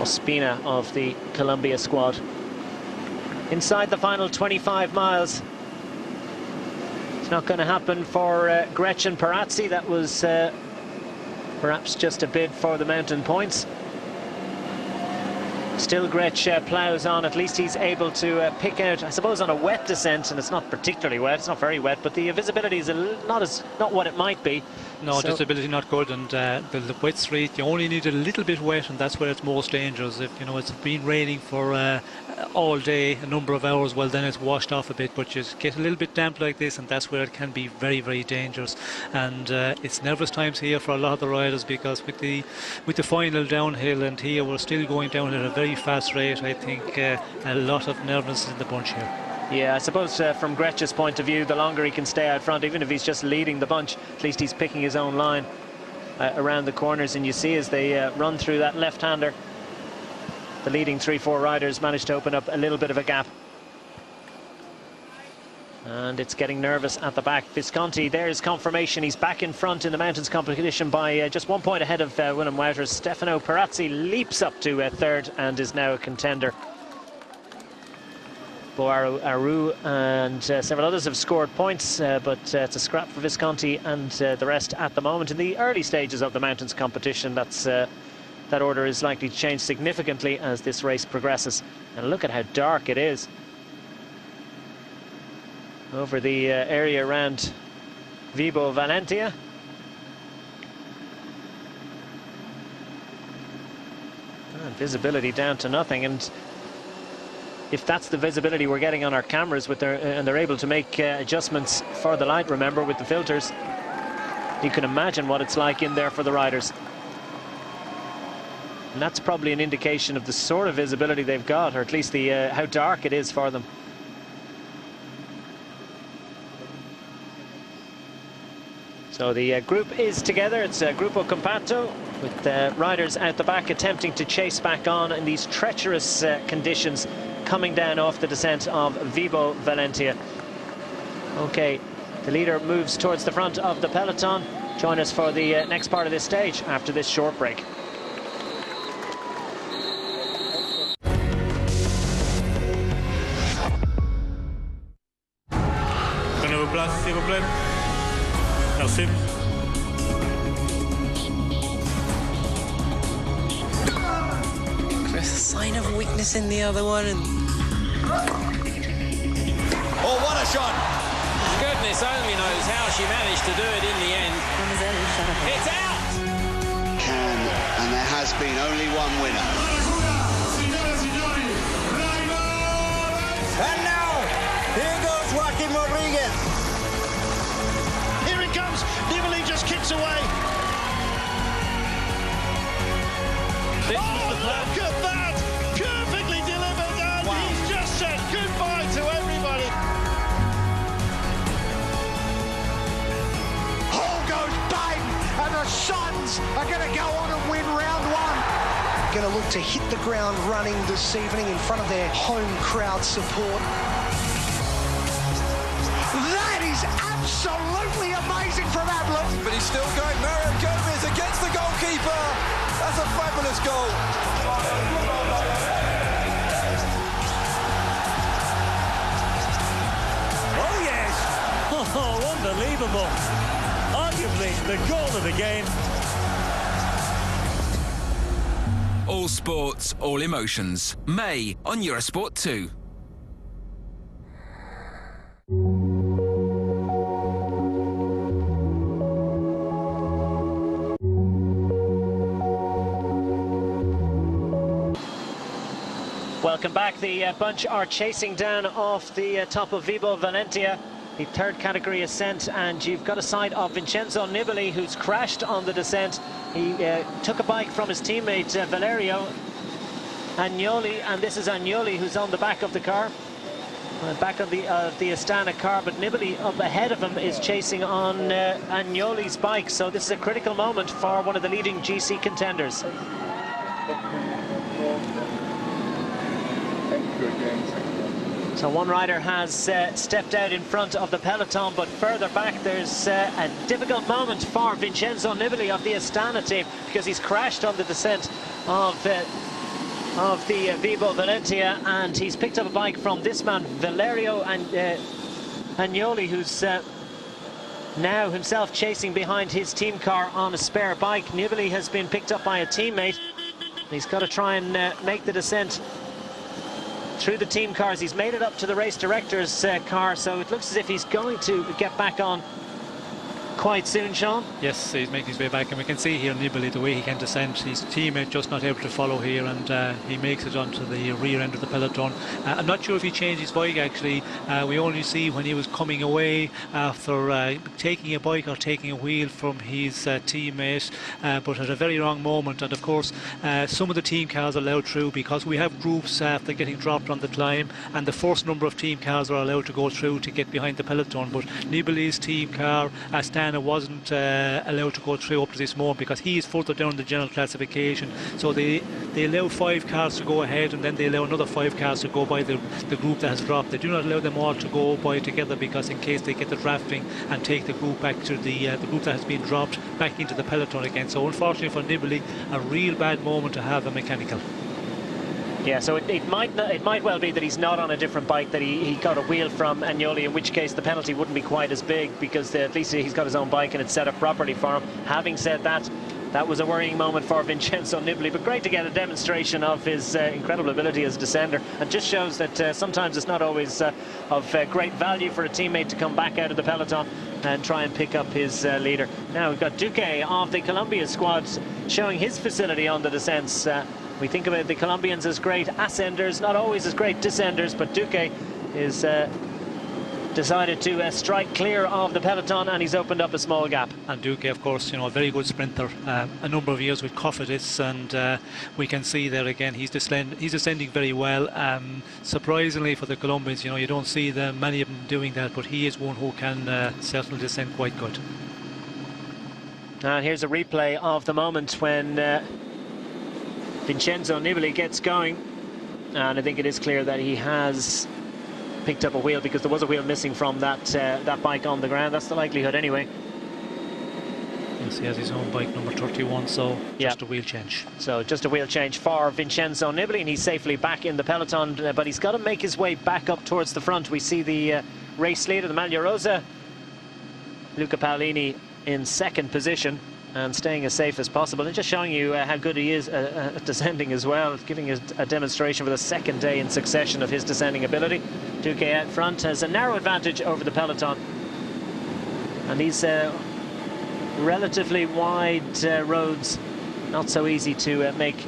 Ospina of the Columbia squad. Inside the final 25 miles. It's not going to happen for Gretchen Perazzi. That was perhaps just a bid for the mountain points. Still Gretsch ploughs on. At least he's able to pick out, I suppose, on a wet descent, and it's not particularly wet, it's not very wet, but the visibility is not what it might be. No, so visibility not good, and the wet street, you only need a little bit wet, and that's where it's most dangerous. If it's been raining for all day, a number of hours, well, then it's washed off a bit, but you get a little bit damp like this, and that's where it can be very, very dangerous. And it's nervous times here for a lot of the riders, because with the final downhill, and here we're still going down at a very fast rate. I think a lot of nervousness in the bunch here. Yeah, I suppose from Gretsch's point of view, the longer he can stay out front, even if he's just leading the bunch, at least he's picking his own line around the corners. And you see as they run through that left-hander, the leading 3-4 riders managed to open up a little bit of a gap. And it's getting nervous at the back. Visconti, there's confirmation. He's back in front in the mountains competition by just 1 point ahead of Willem Wouters. Stefano Perazzi leaps up to third and is now a contender. Boaru Aru and several others have scored points, but it's a scrap for Visconti and the rest at the moment. In the early stages of the mountains competition, that order is likely to change significantly as this race progresses. And look at how dark it is over the area around Vibo Valentia. And visibility down to nothing, and if that's the visibility we're getting on our cameras with and they're able to make adjustments for the light, remember, with the filters, you can imagine what it's like in there for the riders. And that's probably an indication of the sort of visibility they've got, or at least the how dark it is for them. So the group is together. It's a Gruppo Compatto, with riders out the back attempting to chase back on in these treacherous conditions coming down off the descent of Vibo Valentia. Okay, the leader moves towards the front of the peloton. Join us for the next part of this stage after this short break. Prenez vos places, s'il vous plaît. Merci. There's a sign of weakness in the other one, and oh, what a shot! Goodness only knows how she managed to do it in the end. It's out! And there has been only one winner. And now, here goes Joaquin Rodriguez. Here it comes. Nibali just kicks away. Oh, look at that! Perfectly delivered, and wow. He's just said goodbye to everybody. Hall goes bang, and the Suns are going to go on and win round one. Going to look to hit the ground running this evening in front of their home crowd support. That is absolutely amazing from Atlas. But he's still going. Mario Gomez against the goalkeeper. That's a fabulous goal. Oh yes! Oh, unbelievable! Arguably the goal of the game. All sports, all emotions. May on Eurosport 2. Welcome back. The bunch are chasing down off the top of Vibo Valentia, the third category ascent, and you've got a sight of Vincenzo Nibali, who's crashed on the descent. He took a bike from his teammate Valerio Agnoli, and this is Agnoli who's on the back of the car, back of the Astana car, but Nibali up ahead of him is chasing on Agnoli's bike, so this is a critical moment for one of the leading GC contenders. So one rider has stepped out in front of the peloton, but further back there's a difficult moment for Vincenzo Nibali of the Astana team, because he's crashed on the descent of of the Vibo Valentia, and he's picked up a bike from this man, Valerio Agnoli, who's now himself chasing behind his team car on a spare bike. Nibali has been picked up by a teammate. He's got to try and make the descent through the team cars. He's made it up to the race director's car, so it looks as if he's going to get back on quite soon, Sean. Yes, he's making his way back, and we can see here Nibali the way he can descend. His teammate just not able to follow here, and he makes it onto the rear end of the peloton. I'm not sure if he changed his bike actually. We only see when he was coming away after taking a bike or taking a wheel from his teammate, but at a very wrong moment. And of course some of the team cars are allowed through because we have groups after getting dropped on the climb, and the first number of team cars are allowed to go through to get behind the peloton. But Nibali's team car, wasn't allowed to go through up to this moment because he is further down the general classification. So they allow 5 cars to go ahead, and then they allow another 5 cars to go by the group that has dropped. They do not allow them all to go by together because in case they get the drafting and take the group back to the group that has been dropped back into the peloton again. So unfortunately for Nibali, a real bad moment to have a mechanical. Yeah, so it might well be that he's not on a different bike, that he got a wheel from Agnoli, in which case the penalty wouldn't be quite as big because at least he's got his own bike and it's set up properly for him. Having said that, that was a worrying moment for Vincenzo Nibali, but great to get a demonstration of his incredible ability as a descender, and just shows that sometimes it's not always of great value for a teammate to come back out of the peloton and try and pick up his leader. Now we've got Duque of the Colombia squad showing his facility on the descents. We think about the Colombians as great ascenders, not always as great descenders, but Duque is decided to strike clear of the peloton, and he's opened up a small gap. And Duque, of course, you know, a very good sprinter, a number of years with Cofidis, and we can see there again he's descending very well. Surprisingly for the Colombians, you know, you don't see many of them doing that, but he is one who can certainly descend quite good. And here's a replay of the moment when Vincenzo Nibali gets going, and I think it is clear that he has picked up a wheel because there was a wheel missing from that bike on the ground. That's the likelihood anyway. Yes, he has his own bike number 31, so just a wheel change. So just a wheel change for Vincenzo Nibali, and he's safely back in the peloton, but he's got to make his way back up towards the front. We see the race leader, the Maglia Rosa, Luca Paolini, in second position and staying as safe as possible, and just showing you how good he is at descending as well, giving us a demonstration for the second day in succession of his descending ability. Duque out front has a narrow advantage over the peloton, and these relatively wide roads, not so easy to make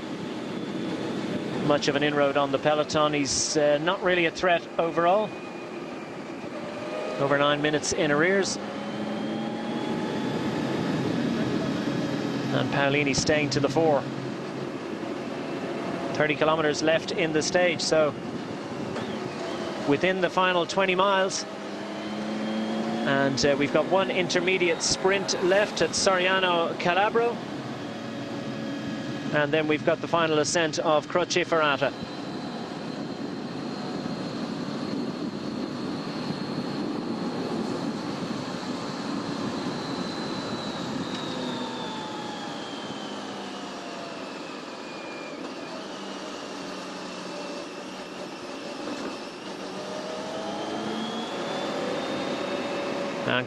much of an inroad on the peloton. He's not really a threat overall, over 9 minutes in arrears. And Paolini staying to the fore. 30 kilometers left in the stage, so within the final 20 miles. And we've got one intermediate sprint left at Soriano Calabro. And then we've got the final ascent of Croce Ferrata.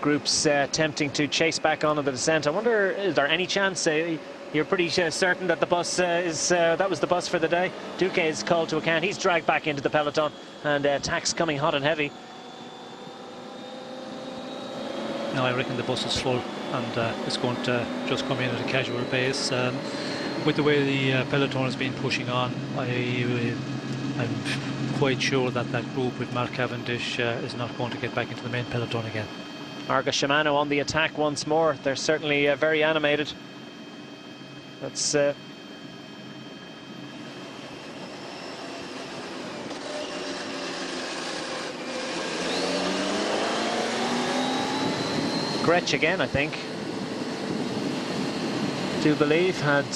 Groups attempting to chase back onto the descent. I wonder, is there any chance? You're pretty certain that the bus that was the bus for the day. Duque is called to account. He's dragged back into the peloton, and Tax coming hot and heavy. No, I reckon the bus is full, and it's going to just come in at a casual pace. With the way the peloton has been pushing on, I'm quite sure that group with Mark Cavendish is not going to get back into the main peloton again. Argos-Shimano on the attack once more. They're certainly very animated. That's Gretsch again, I think. Do believe and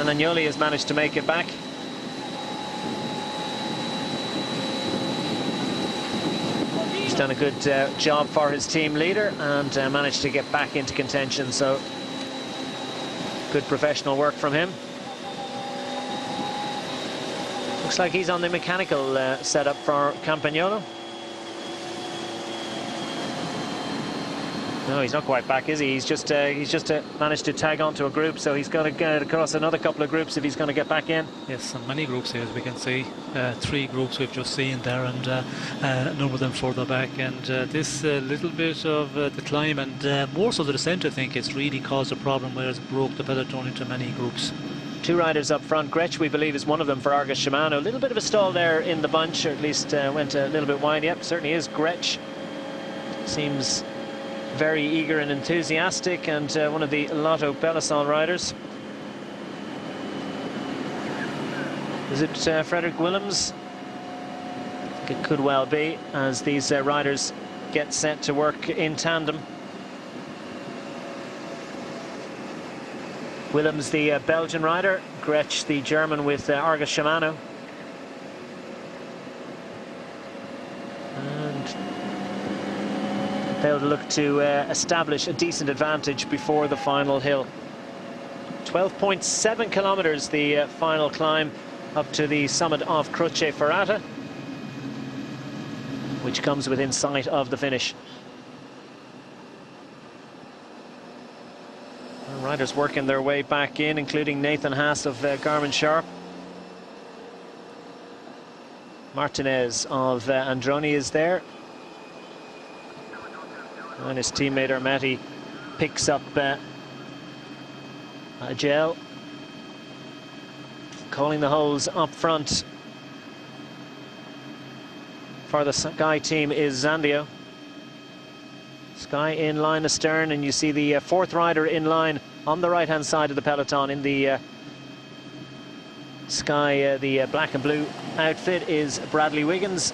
Agnoli has managed to make it back. He's done a good job for his team leader and managed to get back into contention, so good professional work from him. Looks like he's on the mechanical setup for Campagnolo. No, he's not quite back, is he? He's just managed to tag onto a group, so he's got to get across another couple of groups if he's going to get back in. Yes, and many groups here, as we can see. 3 groups we've just seen there, and a number of them further back. And this little bit of the climb, and more so the descent, I think, it's really caused a problem where it's broke the peloton into many groups. 2 riders up front. Gretsch, we believe, is one of them for Argos-Shimano. A little bit of a stall there in the bunch, or at least went a little bit wide. Yep, certainly is Gretsch. Seems very eager and enthusiastic, and one of the Lotto-Belisol riders. Is it Frederick Willems? I think it could well be, as these riders get set to work in tandem. Willems, the Belgian rider, Gretsch, the German with Argos-Shimano. And they'll look to establish a decent advantage before the final hill. 12.7 kilometers the final climb up to the summit of Croce Ferrata, which comes within sight of the finish. Riders working their way back in, including Nathan Haas of Garmin Sharp. Martinez of Androni is there. And his teammate Ermetti picks up a gel. Calling the holes up front for the Sky team is Zandio. Sky in line astern, and you see the 4th rider in line on the right hand side of the peloton in the Sky, the black and blue outfit, is Bradley Wiggins.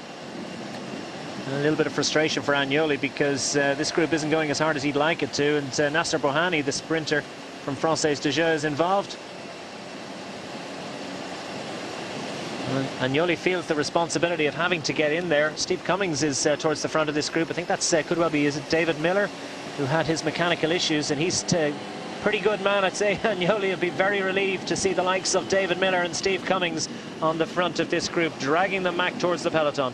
And a little bit of frustration for Agnoli, because this group isn't going as hard as he'd like it to, and Nasser Bohani, the sprinter from Française de Jeux, is involved. Agnoli feels the responsibility of having to get in there. Steve Cummings is towards the front of this group. I think that's could well be, is it David Miller, who had his mechanical issues, and he's pretty good man. I'd say Agnoli would be very relieved to see the likes of David Miller and Steve Cummings on the front of this group, dragging them back towards the peloton.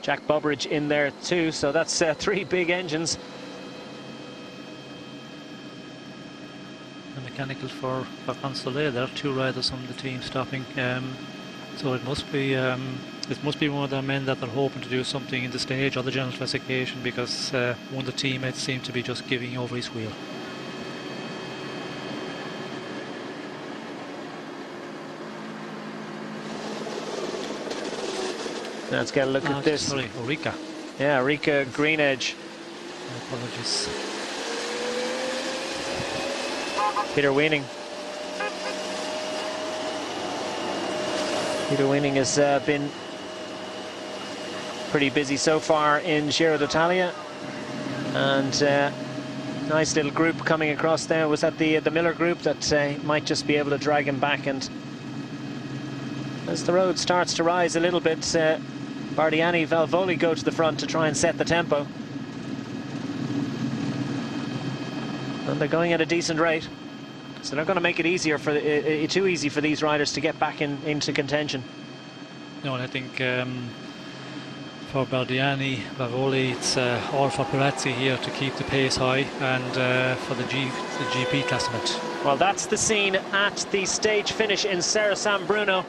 Jack Bobridge in there too, so that's 3 big engines. Mechanical for Consolet. There are 2 riders on the team stopping, so it must be one of their men that they're hoping to do something in the stage or the general classification, because one of the teammates seemed to be just giving over his wheel. Let's get a look at this. Sorry, Orica. Yeah, Orica-GreenEdge. Apologies. Peter Weening. Peter Weening has been pretty busy so far in Giro d'Italia, and nice little group coming across there. Was that the Miller group that might just be able to drag him back? And as the road starts to rise a little bit, Bardiani, Valvoli go to the front to try and set the tempo, and they're going at a decent rate. So they're not going to make it easier for too easy for these riders to get back into contention. No, and I think for Bardiani, Valvoli, it's all for Perazzi here to keep the pace high, and for the GP classement. Well, that's the scene at the stage finish in Serra San Bruno,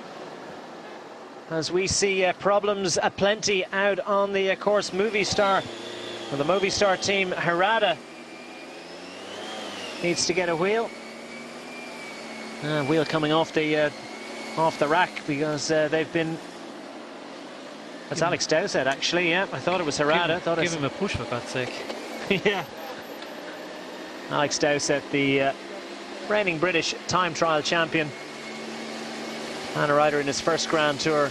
as we see problems aplenty out on the course. Movistar, well, the Movistar team, Herrada, needs to get a wheel. Wheel coming off the rack, because they've been. That's Alex Dowsett, actually. Yeah, I thought it was Herrada. Give him a push, for God's sake. Yeah. Alex Dowsett, the reigning British time trial champion, and a rider in his first Grand Tour.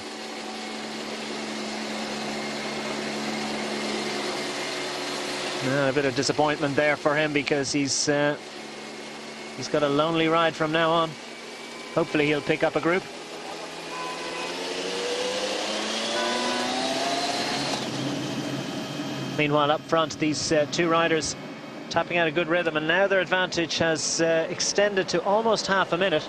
A bit of disappointment there for him, because he's got a lonely ride from now on. Hopefully he'll pick up a group. Meanwhile, up front, these 2 riders tapping out a good rhythm, and now their advantage has extended to almost half a minute.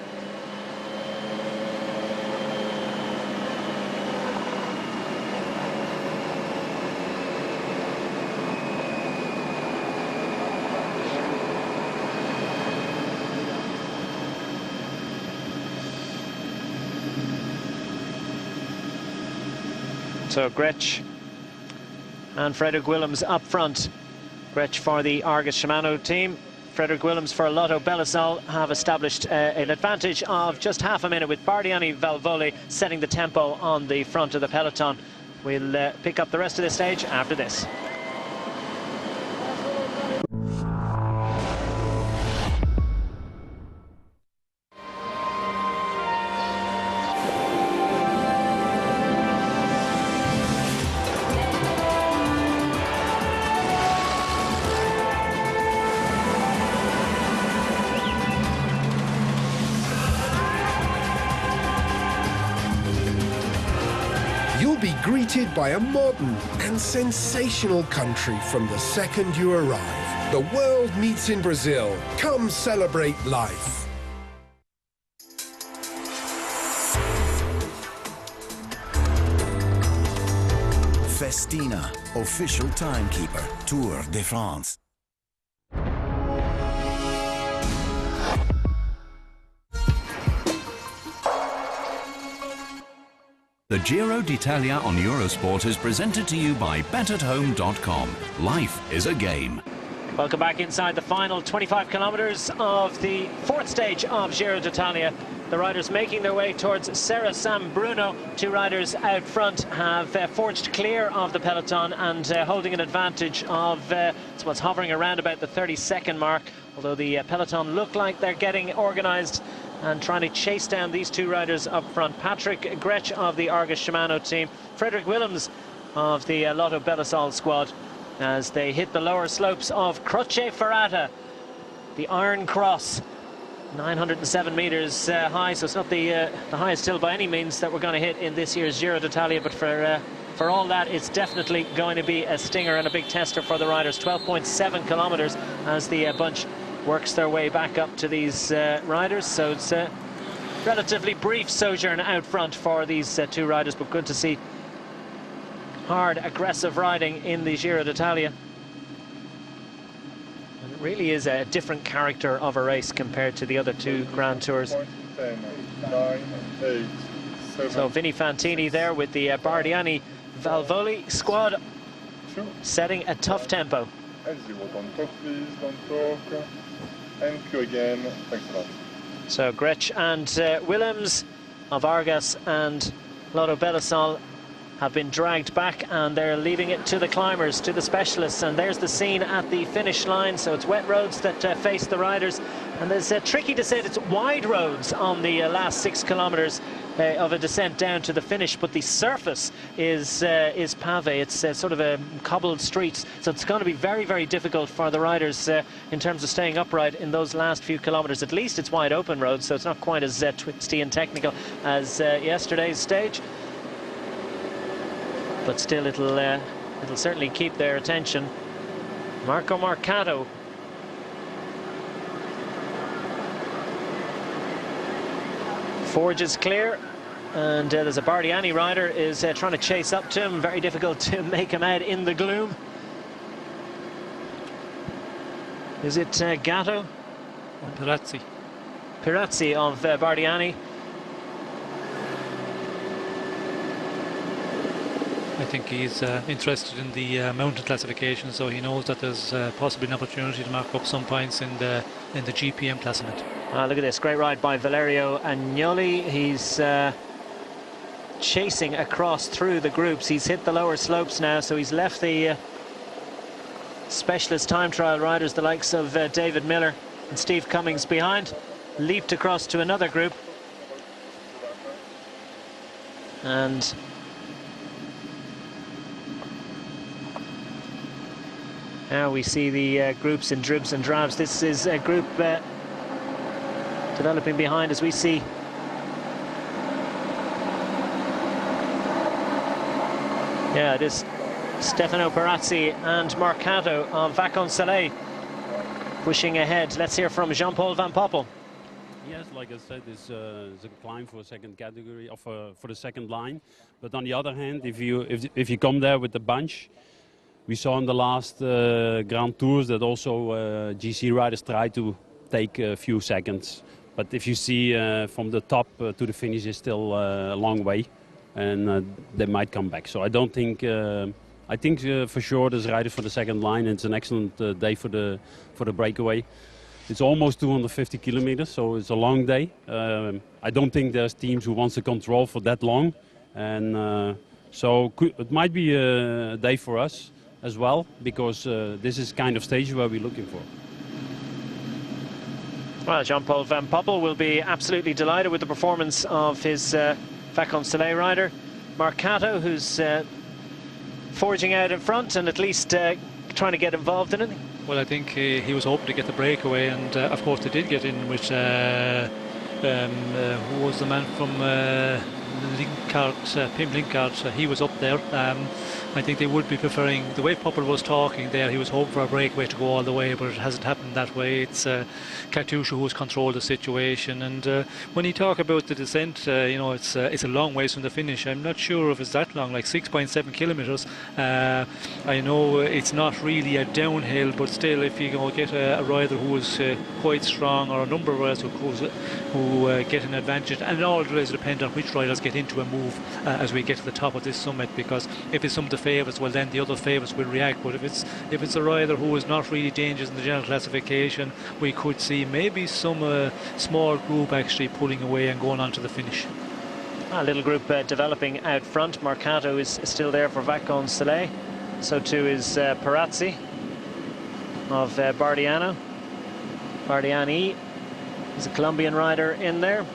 So Gretsch and Frederick Willems up front. Gretsch for the Argos-Shimano team. Frederick Willems for Lotto-Belisol have established an advantage of just half a minute, with Bardiani Valvoli setting the tempo on the front of the peloton. We'll pick up the rest of this stage after this. Greeted by a modern and sensational country from the second you arrive. The world meets in Brazil. Come celebrate life. Festina, official timekeeper, Tour de France. The Giro d'Italia on Eurosport is presented to you by BetAtHome.com. Life is a game. Welcome back inside the final 25 kilometres of the fourth stage of Giro d'Italia. The riders making their way towards Serra San Bruno. Two riders out front have forged clear of the peloton and holding an advantage of what's hovering around about the 30-second mark. Although the peloton look like they're getting organised and trying to chase down these two riders up front. Patrick Gretsch of the Argos-Shimano team, Frederick Willems of the Lotto-Belisol squad, as they hit the lower slopes of Croce Ferrata, the Iron Cross, 907 metres high, so it's not the highest hill by any means that we're going to hit in this year's Giro d'Italia, but for all that, it's definitely going to be a stinger and a big tester for the riders. 12.7 kilometres as the bunch works their way back up to these riders, so it's a relatively brief sojourn out front for these two riders, but good to see hard, aggressive riding in the Giro d'Italia. And it really is a different character of a race compared to the other two Grand Tours. 10, 9, 8, 7. So Vinny Fantini there with the Bardiani Valvoli squad, setting a tough tempo. And zero, don't talk please, don't talk. And Q again, thanks a lot. So Gretsch and Willems of Argos and Lotto-Belisol have been dragged back, and they're leaving it to the climbers, to the specialists. And there's the scene at the finish line. So it's wet roads that face the riders, and there's tricky to say it's wide roads on the last 6 kilometres of a descent down to the finish, but the surface is pave. It's sort of a cobbled street, so it's going to be very, very difficult for the riders in terms of staying upright in those last few kilometres. At least it's wide open roads, so it's not quite as twisty and technical as yesterday's stage, but still it'll certainly keep their attention. Marco Marcato forges clear, and there's a Bardiani rider is trying to chase up to him. Very difficult to make him out in the gloom. Is it Gatto? Pirazzi. Pirazzi of Bardiani. I think he's interested in the mountain classification, so he knows that there's possibly an opportunity to mark up some points in the GPM classement. Look at this, great ride by Valerio Agnoli. He's chasing across through the groups. He's hit the lower slopes now, so he's left the specialist time trial riders, the likes of David Miller and Steve Cummings behind. Leaped across to another group, and now we see the groups in dribs and drabs. This is a group developing behind as we see it is Stefano Pirazzi and Marcato of Vacansoleil pushing ahead. Let's hear from Jean-Paul Van Poppel. Yes, like I said, it's a climb for a second category, or for the second line. But on the other hand, if you come there with the bunch, we saw in the last Grand Tours that also GC riders try to take a few seconds. But if you see from the top to the finish is still a long way. and they might come back. So I don't think. I think for sure there's riders for the second line, and it's an excellent day for the breakaway. It's almost 250 kilometers, so it's a long day. I don't think there's teams who wants to control for that long, and so it might be a day for us as well, because this is kind of stage where we're looking for. Well, Jean-Paul Van Poppel will be absolutely delighted with the performance of his Vacances rider, Marcato, who's forging out in front and at least trying to get involved in it. Well, I think he was hoping to get the breakaway, and of course they did get in with who was the man from Pim Linkart. He was up there. I think they would be preferring, the way Poppel was talking there, he was hoping for a breakaway to go all the way, but it hasn't happened that way. It's Katusha who's controlled the situation, and when you talk about the descent, you know, it's a long ways from the finish. I'm not sure if it's that long, like 6.7 kilometres. I know it's not really a downhill, but still, if you get a rider who is quite strong, or a number of riders who get an advantage, and it all does depend on which riders get into a move as we get to the top of this summit, because if it's some of the favourites, well then the other favourites will react. But if it's a rider who is not really dangerous in the general classification, we could see maybe some small group actually pulling away and going on to the finish. A little group developing out front. Marcato is still there for Vacances. So too is Perazzi of Bardiani. He's a Colombian rider in there.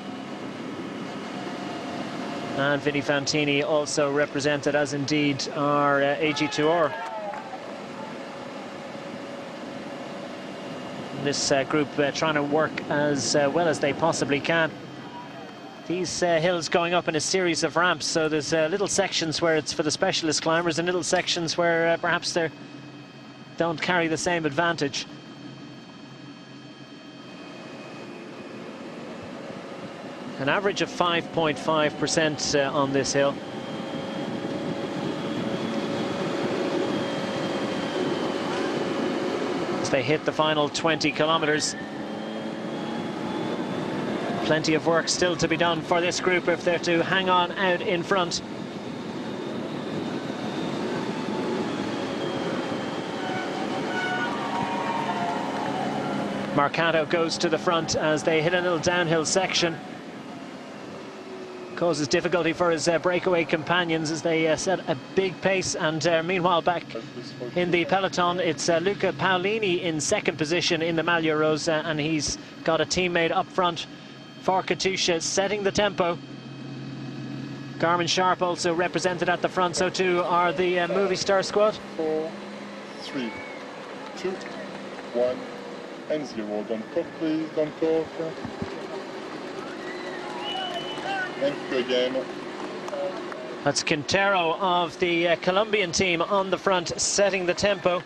And Vinny Fantini also represented, as indeed our AG Tour. This group trying to work as well as they possibly can. These hills going up in a series of ramps, so there's little sections where it's for the specialist climbers and little sections where perhaps they don't carry the same advantage. An average of 5.5% on this hill. As they hit the final 20 kilometers. Plenty of work still to be done for this group if they're to hang on out in front. Marcato goes to the front as they hit a little downhill section. Causes difficulty for his breakaway companions as they set a big pace, and meanwhile back in the peloton it's Luca Paolini in second position in the Maglia Rosa, and he's got a teammate up front for Katusha setting the tempo. Garmin Sharp also represented at the front, so too are the Movie Star squad. 4, 3, 2, 1 and 0. Don't talk, please, don't talk. Thank you again. That's Quintero of the Colombian team on the front, setting the tempo.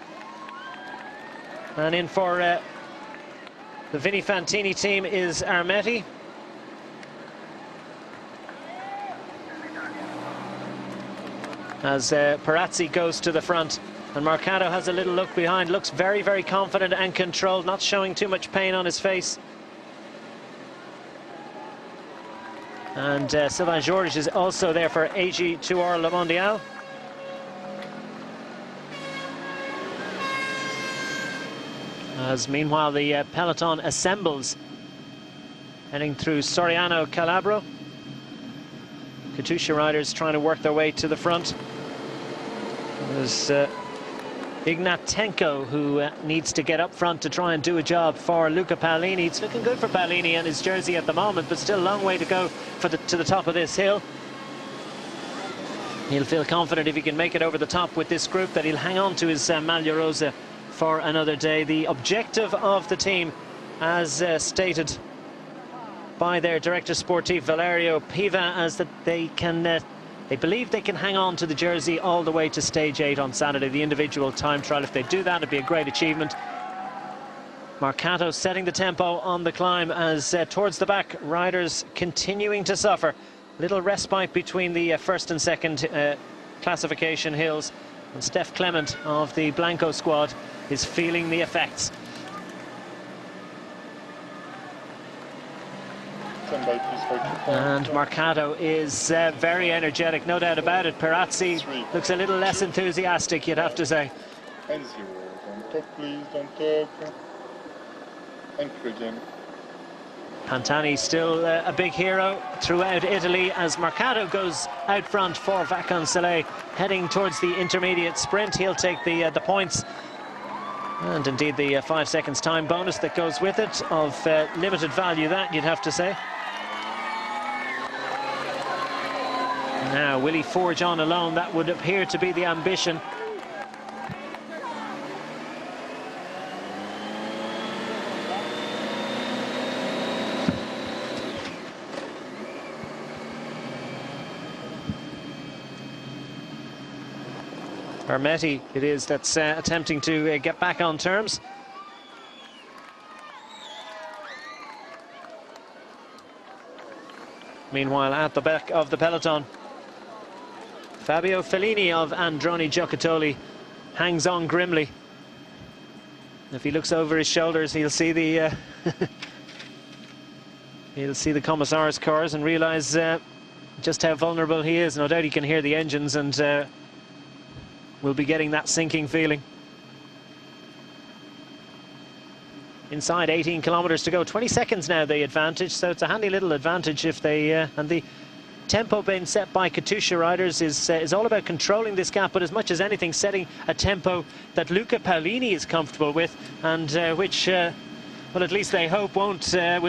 And in for the Vinny Fantini team is Armetti. As Perazzi goes to the front, and Marcato has a little look behind, looks very, very confident and controlled, not showing too much pain on his face. And Sylvain Georges is also there for AG Tour Le Mondial. As meanwhile the peloton assembles, heading through Soriano Calabro. Katusha riders trying to work their way to the front. There's Ignatenko who needs to get up front to try and do a job for Luca Paolini. It's looking good for Paolini and his jersey at the moment, but still a long way to go to the top of this hill. He'll feel confident if he can make it over the top with this group that he'll hang on to his Maglia Rosa for another day. The objective of the team, as stated by their director sportif Valerio Piva, as that they believe they can hang on to the jersey all the way to stage 8 on Saturday, the individual time trial. If they do that, it'd be a great achievement. Marcato setting the tempo on the climb as towards the back, riders continuing to suffer. Little respite between the first and second classification hills. And Steph Clement of the Blanco squad is feeling the effects. Stand by, please, And Mercado is very energetic, no doubt about it. Perazzi looks a little less enthusiastic, you'd have to say. And 0. Don't talk, please, don't talk. Thank you again. Pantani still a big hero throughout Italy as Mercado goes out front for Vacansoleil, heading towards the intermediate sprint. He'll take the points and indeed the 5 seconds time bonus that goes with it, of limited value, that you'd have to say. Now, will he forge on alone? That would appear to be the ambition. Hermetti it is that's attempting to get back on terms. Meanwhile, at the back of the peloton, Fabio Fellini of Androni Giocattoli hangs on grimly. If he looks over his shoulders, he'll see the he'll see the Commissar's cars and realise just how vulnerable he is. No doubt he can hear the engines and we'll be getting that sinking feeling. Inside 18 kilometres to go, 20 seconds now the advantage, so it's a handy little advantage if they and the tempo being set by Katusha riders is all about controlling this gap, but as much as anything setting a tempo that Luca Paolini is comfortable with, and which well, at least they hope will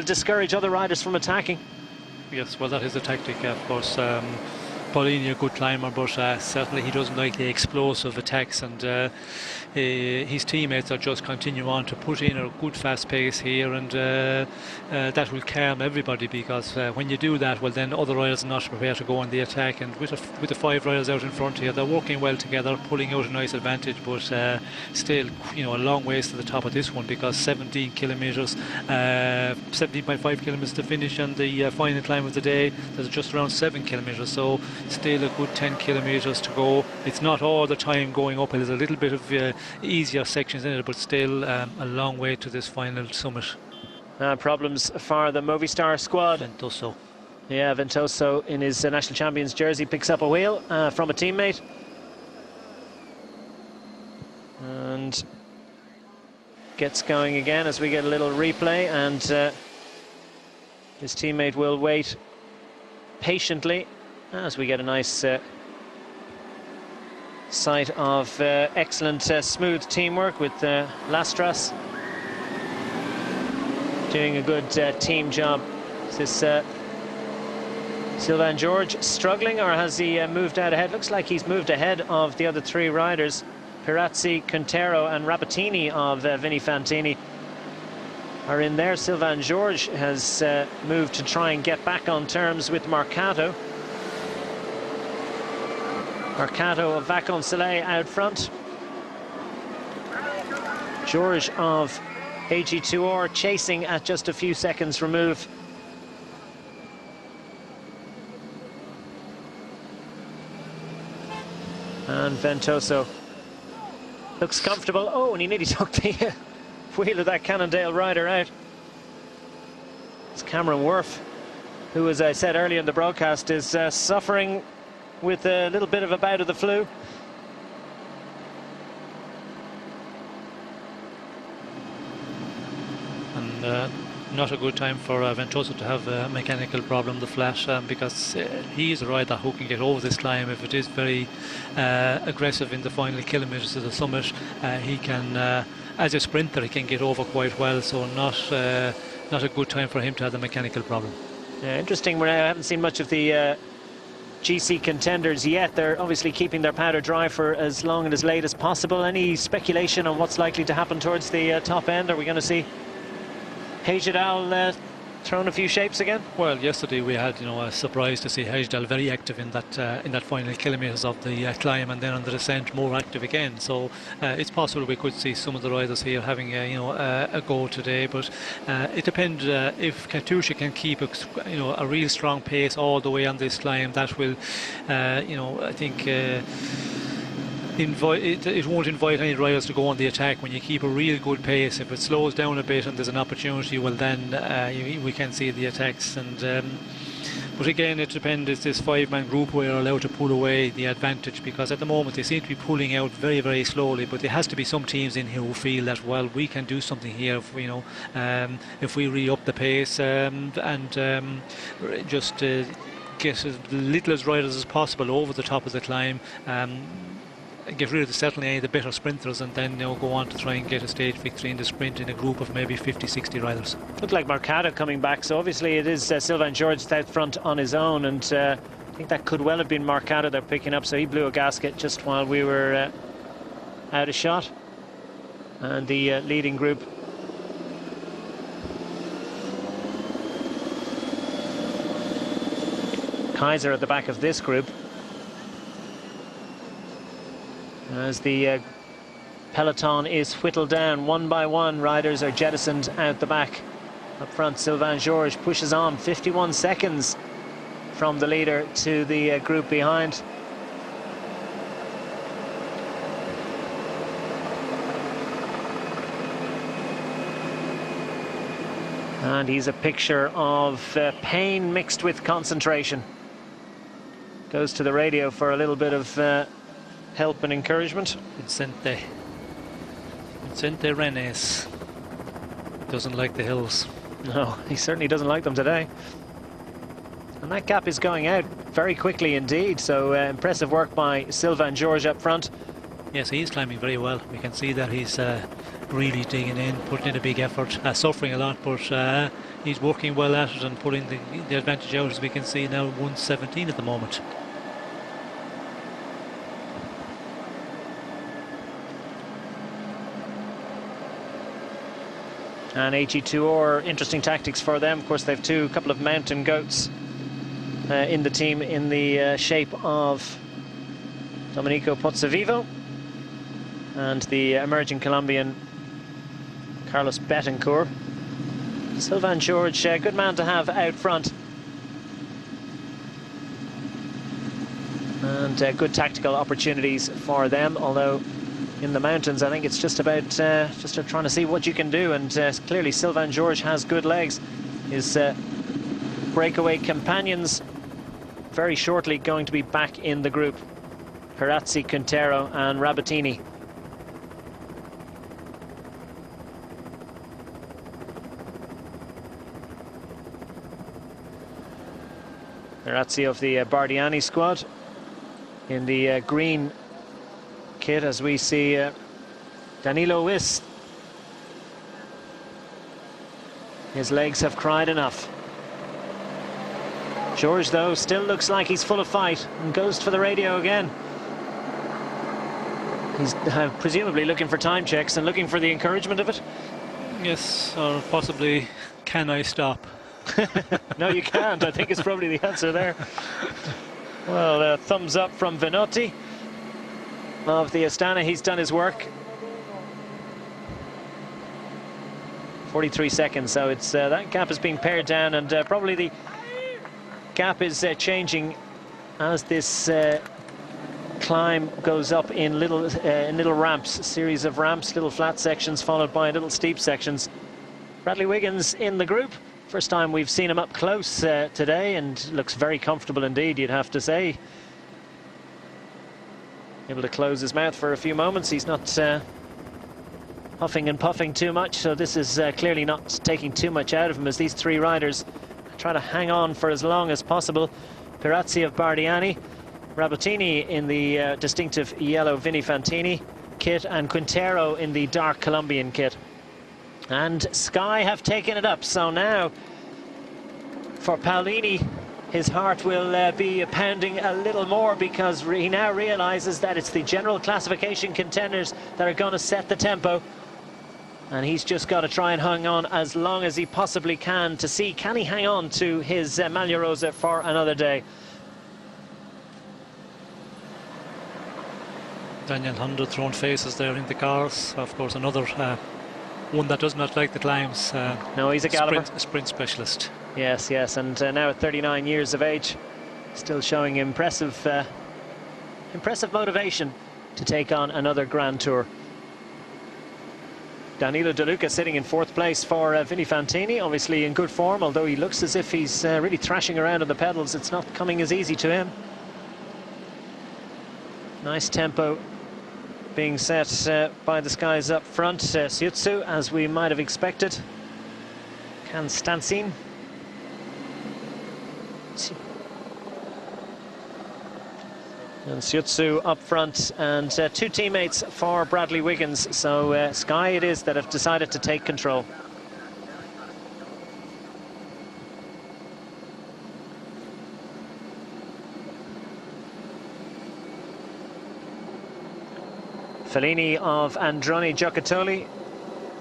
discourage other riders from attacking. Yes, well, that is a tactic, of course. Paolini, a good climber, but certainly he doesn't like the explosive attacks, and his teammates are just continue on to put in a good fast pace here, and that will calm everybody, because when you do that, well, then other riders are not prepared to go on the attack, and with the 5 riders out in front here, they're working well together, pulling out a nice advantage, but still, you know, a long ways to the top of this one, because 17 kilometres, 17.5 kilometres to finish, and the final climb of the day, there's just around 7 kilometres, so still a good 10 kilometres to go. It's not all the time going uphill, there's a little bit of easier sections in it, but still a long way to this final summit. Problems for the Movistar squad. Ventoso. Yeah, Ventoso in his national champions jersey picks up a wheel from a teammate. And gets going again as we get a little replay, and his teammate will wait patiently as we get a nice sight of excellent smooth teamwork with Lastras doing a good team job. Is this Sylvain George struggling, or has he moved out ahead? Looks like he's moved ahead of the other 3 riders, Perazzi, Quintero and Rabatini of Vinny Fantini are in there. Sylvain George has moved to try and get back on terms with Mercado. Mercado of Vacansoleil out front. George of AG2R chasing at just a few seconds remove. And Ventoso looks comfortable. Oh, and he nearly took the wheel of that Cannondale rider out. It's Cameron Worf, who, as I said earlier in the broadcast, is suffering with a little bit of a bout of the flu. And not a good time for Ventoso to have a mechanical problem, the flat, because he's a rider who can get over this climb. If it is very aggressive in the final kilometres of the summit, he can, as a sprinter, he can get over quite well, so not a good time for him to have the mechanical problem. Yeah, interesting. I haven't seen much of the GC contenders yet. They're obviously keeping their powder dry for as long and as late as possible. Any speculation on what's likely to happen towards the top end? Are we going to see Hejidal thrown a few shapes again? Well, yesterday we had, you know, a surprise to see Hejidal very active in that final kilometres of the climb, and then on the descent more active again. So it's possible we could see some of the riders here having a go today, but it depends if Katusha can keep a real strong pace all the way on this climb. That will I think it won't invite any riders to go on the attack when you keep a real good pace. If it slows down a bit and there's an opportunity, well then we can see the attacks, and But again, it depends. It's this 5-man group where you're allowed to pull away the advantage, because at the moment they seem to be pulling out very, very slowly. But there has to be some teams in here who feel that, well, we can do something here. If, you know, if we re-up the pace and just get as little as riders as possible over the top of the climb. Get rid of certainly the better sprinters, and then go on to try and get a stage victory in the sprint in a group of maybe 50-60 riders. Looked like Mercado coming back, so obviously it is Sylvain Georges out front on his own, and I think that could well have been Mercado they're picking up, so he blew a gasket just while we were out of shot. And the leading group Kaiser at the back of this group, as the peloton is whittled down one by one. Riders are jettisoned out the back. Up front, Sylvain Georges pushes on, 51 seconds from the leader to the group behind. And he's a picture of pain mixed with concentration. Goes to the radio for a little bit of help and encouragement. Vicente Renes doesn't like the hills. No, he certainly doesn't like them today. And that gap is going out very quickly indeed, so impressive work by Sylvain Georges up front. Yes, he's climbing very well. We can see that he's really digging in, putting in a big effort, suffering a lot, but he's working well at it and putting the advantage out, as we can see now, 1:17 at the moment. And AG2R, interesting tactics for them. Of course, they've a couple of mountain goats in the team in the shape of Domenico Pozzovivo and the emerging Colombian Carlos Betancourt. Sylvain Georges, good man to have out front. And good tactical opportunities for them, although in the mountains I think it's just about trying to see what you can do, and clearly Sylvain Georges has good legs. His breakaway companions very shortly going to be back in the group. Perazzi, Quintero and Rabatini. Perazzi of the Bardiani squad in the green kit, as we see Danilo Wiss. His legs have cried enough. George, though, still looks like he's full of fight and goes for the radio again. He's presumably looking for time checks and looking for the encouragement of it. Yes, or possibly, can I stop? No, you can't. I think it's probably the answer there. Well, thumbs up from Vinotti of the Astana. He's done his work. 43 seconds, so it's that gap is being pared down, and probably the gap is changing as this climb goes up in little ramps, a series of ramps, little flat sections followed by little steep sections. Bradley Wiggins in the group. First time we've seen him up close today, and looks very comfortable indeed, you'd have to say. Able to close his mouth for a few moments. He's not huffing and puffing too much, so this is clearly not taking too much out of him, as these three riders try to hang on for as long as possible. Perazzi of Bardiani, Rabatini in the distinctive yellow Vini Fantini kit, and Quintero in the dark Colombian kit. And Sky have taken it up, so now for Paolini, his heart will be pounding a little more, because he now realizes that it's the general classification contenders that are going to set the tempo, and he's just got to try and hang on as long as he possibly can to see, can he hang on to his Maglia Rosa for another day. Daniel Hunter throwing faces there in the cars. Of course, another one that does not like the climbs. No, he's a galloper. Sprint specialist. Yes, yes, and now at 39 years of age, still showing impressive motivation to take on another Grand Tour. Danilo De Luca sitting in 4th place for Vinny Fantini, obviously in good form, although he looks as if he's really thrashing around on the pedals. It's not coming as easy to him. Nice tempo being set by the guys up front. Siutsu, as we might have expected. Konstantin. And Siutsu up front, and 2 teammates for Bradley Wiggins. So Sky it is that have decided to take control. Fellini of Androni Giocattoli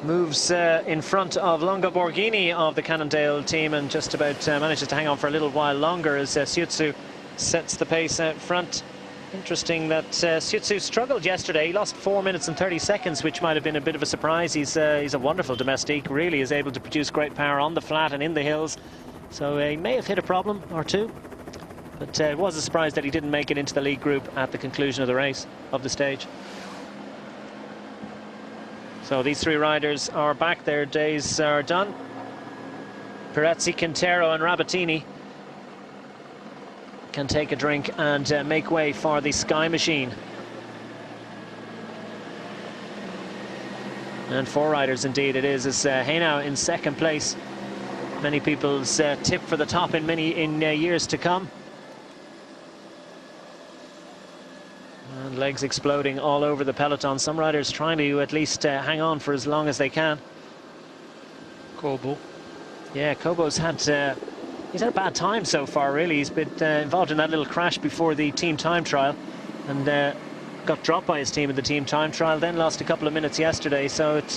moves in front of Longo Borghini of the Cannondale team, and just about manages to hang on for a little while longer as Siutsu sets the pace out front. Interesting that Siutsu struggled yesterday. He lost 4 minutes and 30 seconds, which might have been a bit of a surprise. He's a wonderful domestique, really is able to produce great power on the flat and in the hills. So he may have hit a problem or two, but it was a surprise that he didn't make it into the lead group at the conclusion of the race, of the stage. So these 3 riders are back, their days are done. Perezzi, Quintero and Rabatini can take a drink and make way for the Sky Machine. And 4 riders indeed it is, as Hainau in 2nd place. Many people's tip for the top in years to come. And legs exploding all over the peloton. Some riders trying to at least hang on for as long as they can. Kobo. Yeah, Kobo's had he's had a bad time so far, really. He's been involved in that little crash before the team time trial, and got dropped by his team in the team time trial, then lost a couple of minutes yesterday. So it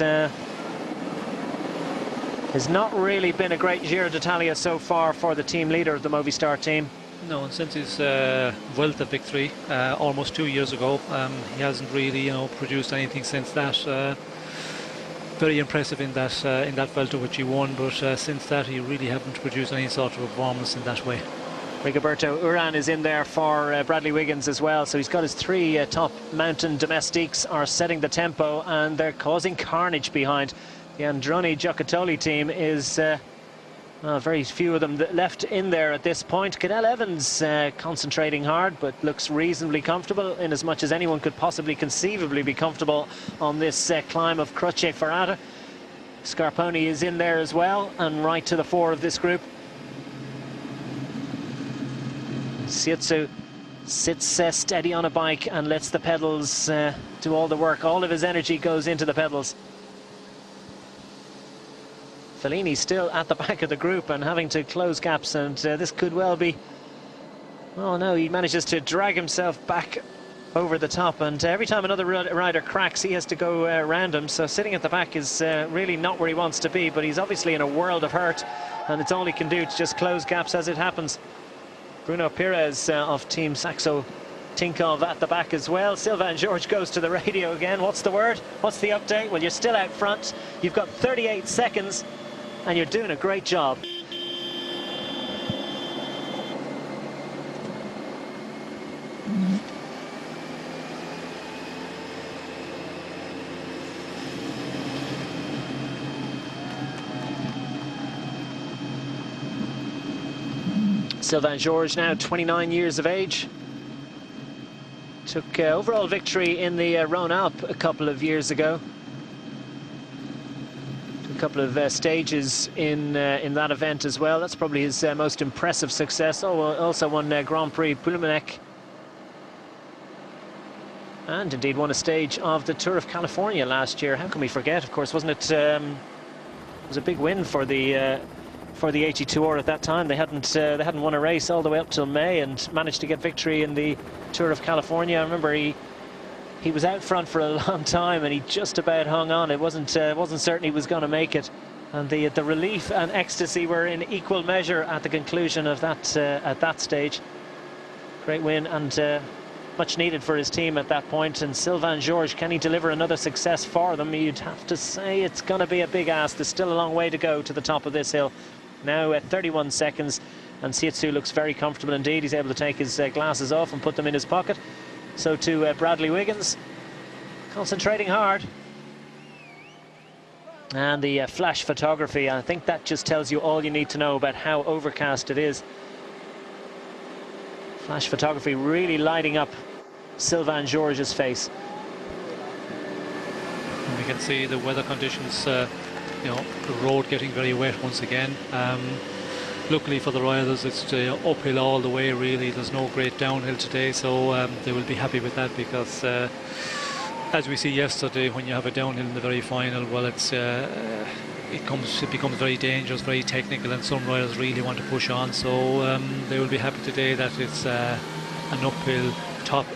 has not really been a great Giro d'Italia so far for the team leader of the Movistar team. No, and since his Vuelta victory almost 2 years ago, he hasn't really, produced anything since that. Very impressive in that Vuelta which he won, but since that he really haven't produced any sort of performance in that way. Rigoberto Urán is in there for Bradley Wiggins as well, so he's got his 3 top mountain domestiques are setting the tempo, and they're causing carnage behind. The Androni Giocattoli team is very few of them left in there at this point. Cadel Evans concentrating hard, but looks reasonably comfortable, in as much as anyone could possibly conceivably be comfortable on this climb of Croce Ferrata. Scarponi is in there as well, and right to the fore of this group. Siutsu sits steady on a bike and lets the pedals do all the work. All of his energy goes into the pedals. Fellini still at the back of the group and having to close gaps, and this could well be... Oh no, he manages to drag himself back over the top, and every time another rider cracks, he has to go around him. So sitting at the back is really not where he wants to be, but he's obviously in a world of hurt, and it's all he can do to just close gaps as it happens. Bruno Pires of Team Saxo-Tinkoff at the back as well. Sylvain George goes to the radio again. What's the word? What's the update? Well, you're still out front. You've got 38 seconds, and you're doing a great job. Sylvain George, now 29 years of age, took overall victory in the Rhône-Alpes a couple of years ago. A couple of stages in that event as well. That's probably his most impressive success. Also won Grand Prix Pulmonec, and indeed won a stage of the Tour of California last year. How can we forget? Of course, wasn't it? It was a big win for the AG Tour at that time. They hadn't won a race all the way up till May, and managed to get victory in the Tour of California. I remember he was out front for a long time, and he just about hung on. It wasn't certain he was going to make it, and the relief and ecstasy were in equal measure at the conclusion of that at that stage. Great win, and much needed for his team at that point. And Sylvain George, can he deliver another success for them? You'd have to say it's going to be a big ask. There's still a long way to go to the top of this hill. Now at 31 seconds, and Siutsu looks very comfortable indeed. He's able to take his glasses off and put them in his pocket. So to Bradley Wiggins, concentrating hard. And the flash photography, I think that just tells you all you need to know about how overcast it is. Flash photography really lighting up Sylvain Georges' face. And we can see the weather conditions, you know, the road getting very wet once again. Luckily for the riders, it's uphill all the way really. There's no great downhill today, so they will be happy with that, because as we see yesterday, when you have a downhill in the very final, well, it becomes very dangerous, very technical, and some riders really want to push on. So they will be happy today that it's an uphill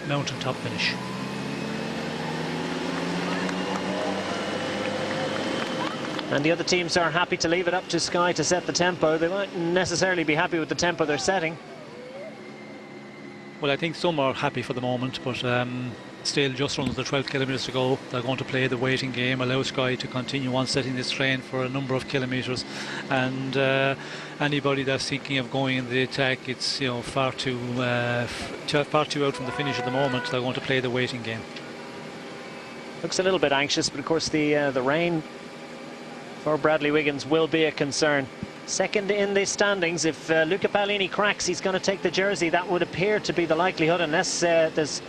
mountain top finish. And the other teams are happy to leave it up to Sky to set the tempo. They won't necessarily be happy with the tempo they're setting. Well, I think some are happy for the moment, but still just under the 12 kilometres to go. They're going to play the waiting game, allow Sky to continue on setting this train for a number of kilometres, and anybody that's thinking of going in the attack, it's, you know, far too out from the finish at the moment. They're going to play the waiting game. Looks a little bit anxious, but of course the rain for Bradley Wiggins will be a concern. Second in the standings. If Luca Paolini cracks, he's going to take the jersey. That would appear to be the likelihood, unless there's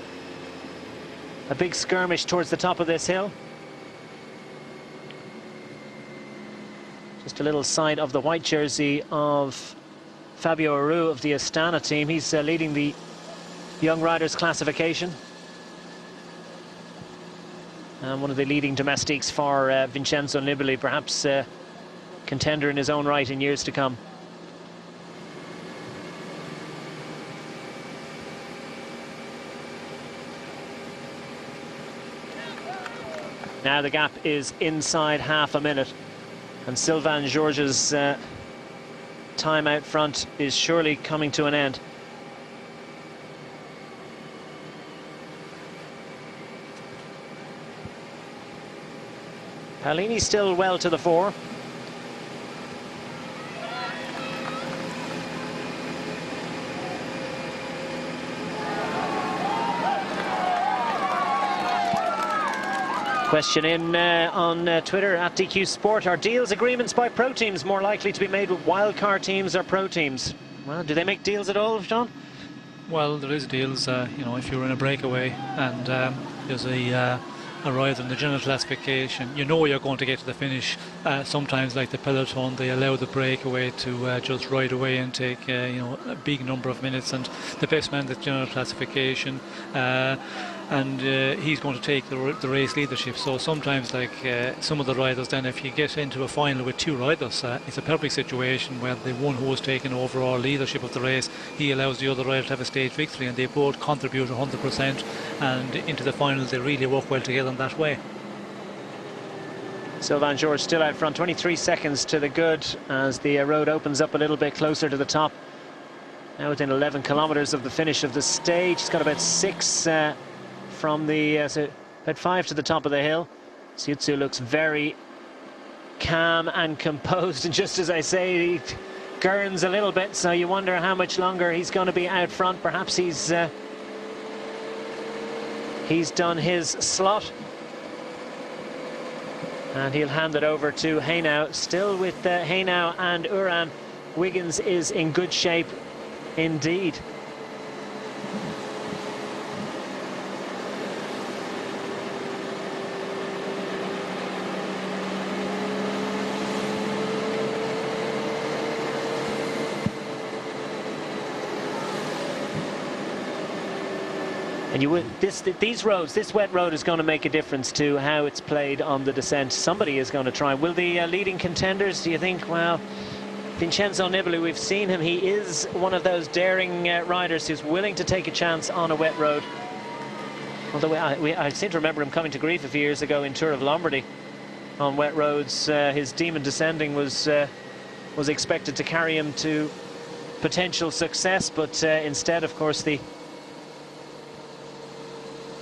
a big skirmish towards the top of this hill. Just a little sight of the white jersey of Fabio Aru of the Astana team. He's leading the young riders classification. And one of the leading domestics for Vincenzo Nibali, perhaps contender in his own right in years to come. Now the gap is inside half a minute, and Sylvain Georges' time out front is surely coming to an end. Paolini still well to the fore. Question in on Twitter at DQ Sport: are deals agreements by pro teams more likely to be made with wildcard teams or pro teams? Well, do they make deals at all, John? Well, there is deals. You know, if you're in a breakaway and there's a rider in the general classification, you know you're going to get to the finish. Sometimes, like the peloton, they allow the breakaway to just ride away and take you know, a big number of minutes, and the best man in the general classification, and he's going to take the race leadership. So sometimes, like some of the riders, then if you get into a final with two riders, it's a perfect situation where the one who has taken overall leadership of the race, he allows the other rider to have a stage victory, and they both contribute 100%, and into the final they really work well together in that way. Sylvain Georges still out front, 23 seconds to the good as the road opens up a little bit closer to the top. Now within 11 kilometres of the finish of the stage. He's got about 6 from the, so about 5 to the top of the hill. Siutsu looks very calm and composed, and just as I say, he gurns a little bit, so you wonder how much longer he's going to be out front. Perhaps he's done his slot, and he'll hand it over to Hainaut. Still with Hainaut and Uran. Wiggins is in good shape indeed. And you would, these roads, this wet road is going to make a difference to how it's played on the descent. Somebody is going to try. Will the leading contenders, do you think? Well, Vincenzo Nibali, we've seen him. He is one of those daring riders who's willing to take a chance on a wet road. Although I seem to remember him coming to grief a few years ago in Tour of Lombardy on wet roads. His demon descending was expected to carry him to potential success, but instead, of course,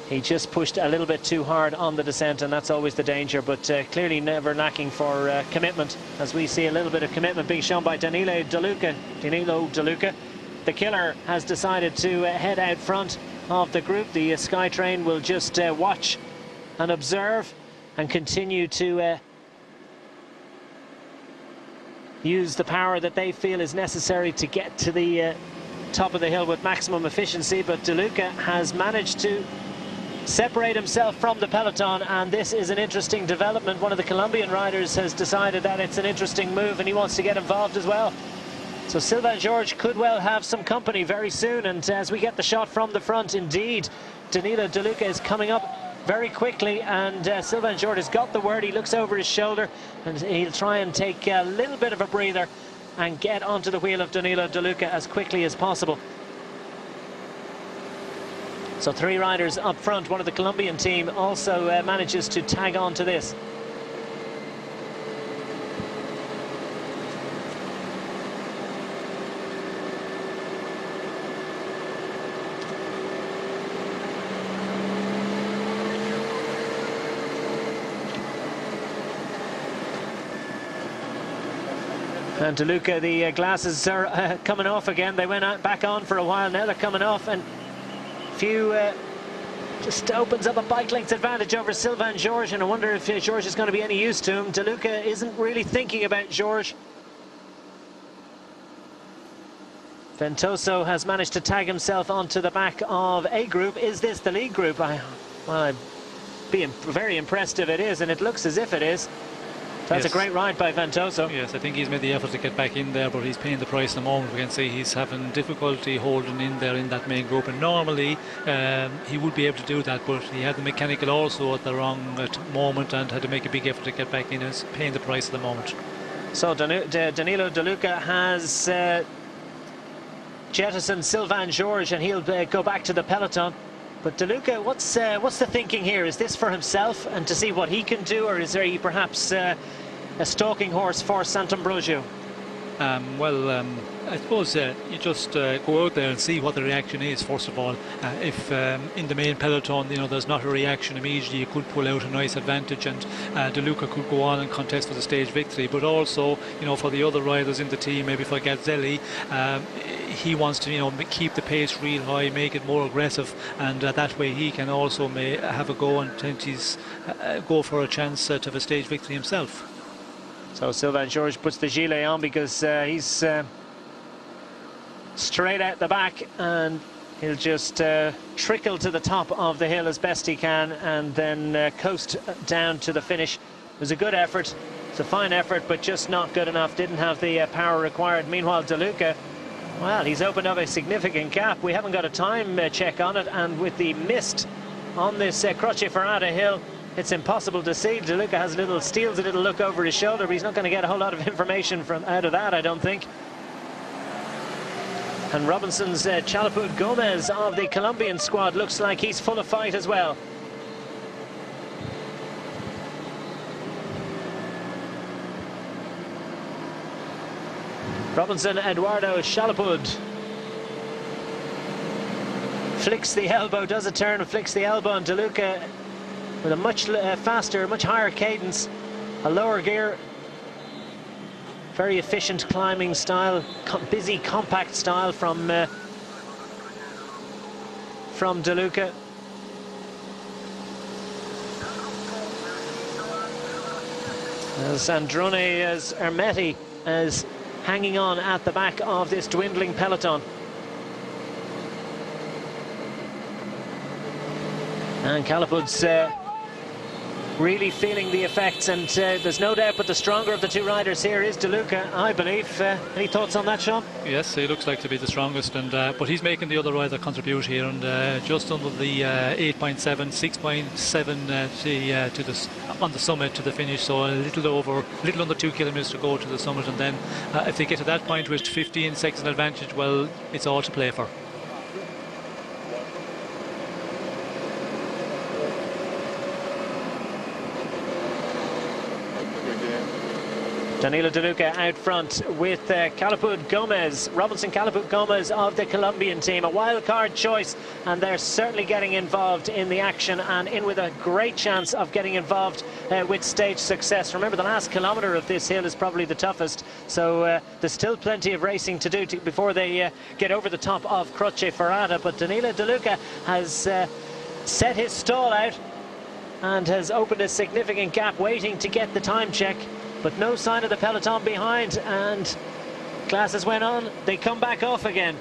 he just pushed a little bit too hard on the descent, and that's always the danger. But clearly never lacking for commitment, as we see a little bit of commitment being shown by Danilo De Luca. The killer has decided to head out front of the group. The SkyTrain will just watch and observe and continue to use the power that they feel is necessary to get to the top of the hill with maximum efficiency. But De Luca has managed to separate himself from the peloton, and this is an interesting development. One of the Colombian riders has decided that it's an interesting move and he wants to get involved as well. So Sylvain Georges could well have some company very soon, and as we get the shot from the front, indeed Danilo De Luca is coming up very quickly, and Sylvain Georges has got the word. He looks over his shoulder and he'll try and take a little bit of a breather and get onto the wheel of Danilo De Luca as quickly as possible. So 3 riders up front. One of the Colombian team also manages to tag on to this. And De Luca, the glasses are coming off again. They went back on for a while, now they're coming off, and few just opens up a bike length advantage over Sylvain Georges, and I wonder if Georges is going to be any use to him. De Luca isn't really thinking about Georges. Ventoso has managed to tag himself onto the back of a group. Is this the lead group? Well, I'd be very impressed if it is, and it looks as if it is. That's a great ride by Ventoso. Yes, I think he's made the effort to get back in there, but he's paying the price at the moment. We can see he's having difficulty holding in there in that main group, and normally he would be able to do that, but he had the mechanical also at the wrong moment and had to make a big effort to get back in. He's paying the price at the moment. So Danilo De Luca has jettisoned Sylvain Georges, and he'll go back to the peloton. But De Luca, what's the thinking here? Is this for himself and to see what he can do, or is there perhaps a stalking horse for Sant'Ambrogio? I suppose you just go out there and see what the reaction is first of all. If in the main peloton, there's not a reaction immediately, you could pull out a nice advantage, and De Luca could go on and contest for the stage victory. But also, for the other riders in the team, maybe for Gazzelli, he wants to keep the pace real high, make it more aggressive, and that way he can also have a go and go for a chance to have a stage victory himself. So Sylvain Georges puts the gilet on because he's straight out the back, and he'll just trickle to the top of the hill as best he can, and then coast down to the finish. It was a good effort. It's a fine effort, but just not good enough. Didn't have the power required. Meanwhile, De Luca, well, he's opened up a significant gap. We haven't got a time check on it, and with the mist on this Croce Ferrata hill, it's impossible to see. De Luca has steals a little look over his shoulder, but he's not going to get a whole lot of information out of that, I don't think. And Robinson's Chalapud Gomez of the Colombian squad looks like he's full of fight as well. Robinson Eduardo Chalapud flicks the elbow, does a turn and flicks the elbow, and De Luca with a much faster, much higher cadence, a lower gear, very efficient climbing style, busy, compact style from De Luca. As Androne as Ermetti is hanging on at the back of this dwindling peloton. And Calapud's really feeling the effects, and there's no doubt but the stronger of the two riders here is De Luca, I believe. Any thoughts on that, Sean? Yes, he looks like to be the strongest, and but he's making the other rider contribute here, and just under the 8.7, 6.7 on the summit to the finish, so a little under 2 kilometers to go to the summit, and then if they get to that point with 15 seconds advantage, well, it's all to play for. Danilo De Luca out front with Chalapud Gomez, Robinson Chalapud Gomez of the Colombian team. A wild card choice, and they're certainly getting involved in the action and in with a great chance of getting involved with stage success. Remember, the last kilometre of this hill is probably the toughest, so there's still plenty of racing to do before they get over the top of Croce Ferrata. But Danilo De Luca has set his stall out and has opened a significant gap, waiting to get the time check. but no sign of the peloton behind, and glasses went on, they come back off again.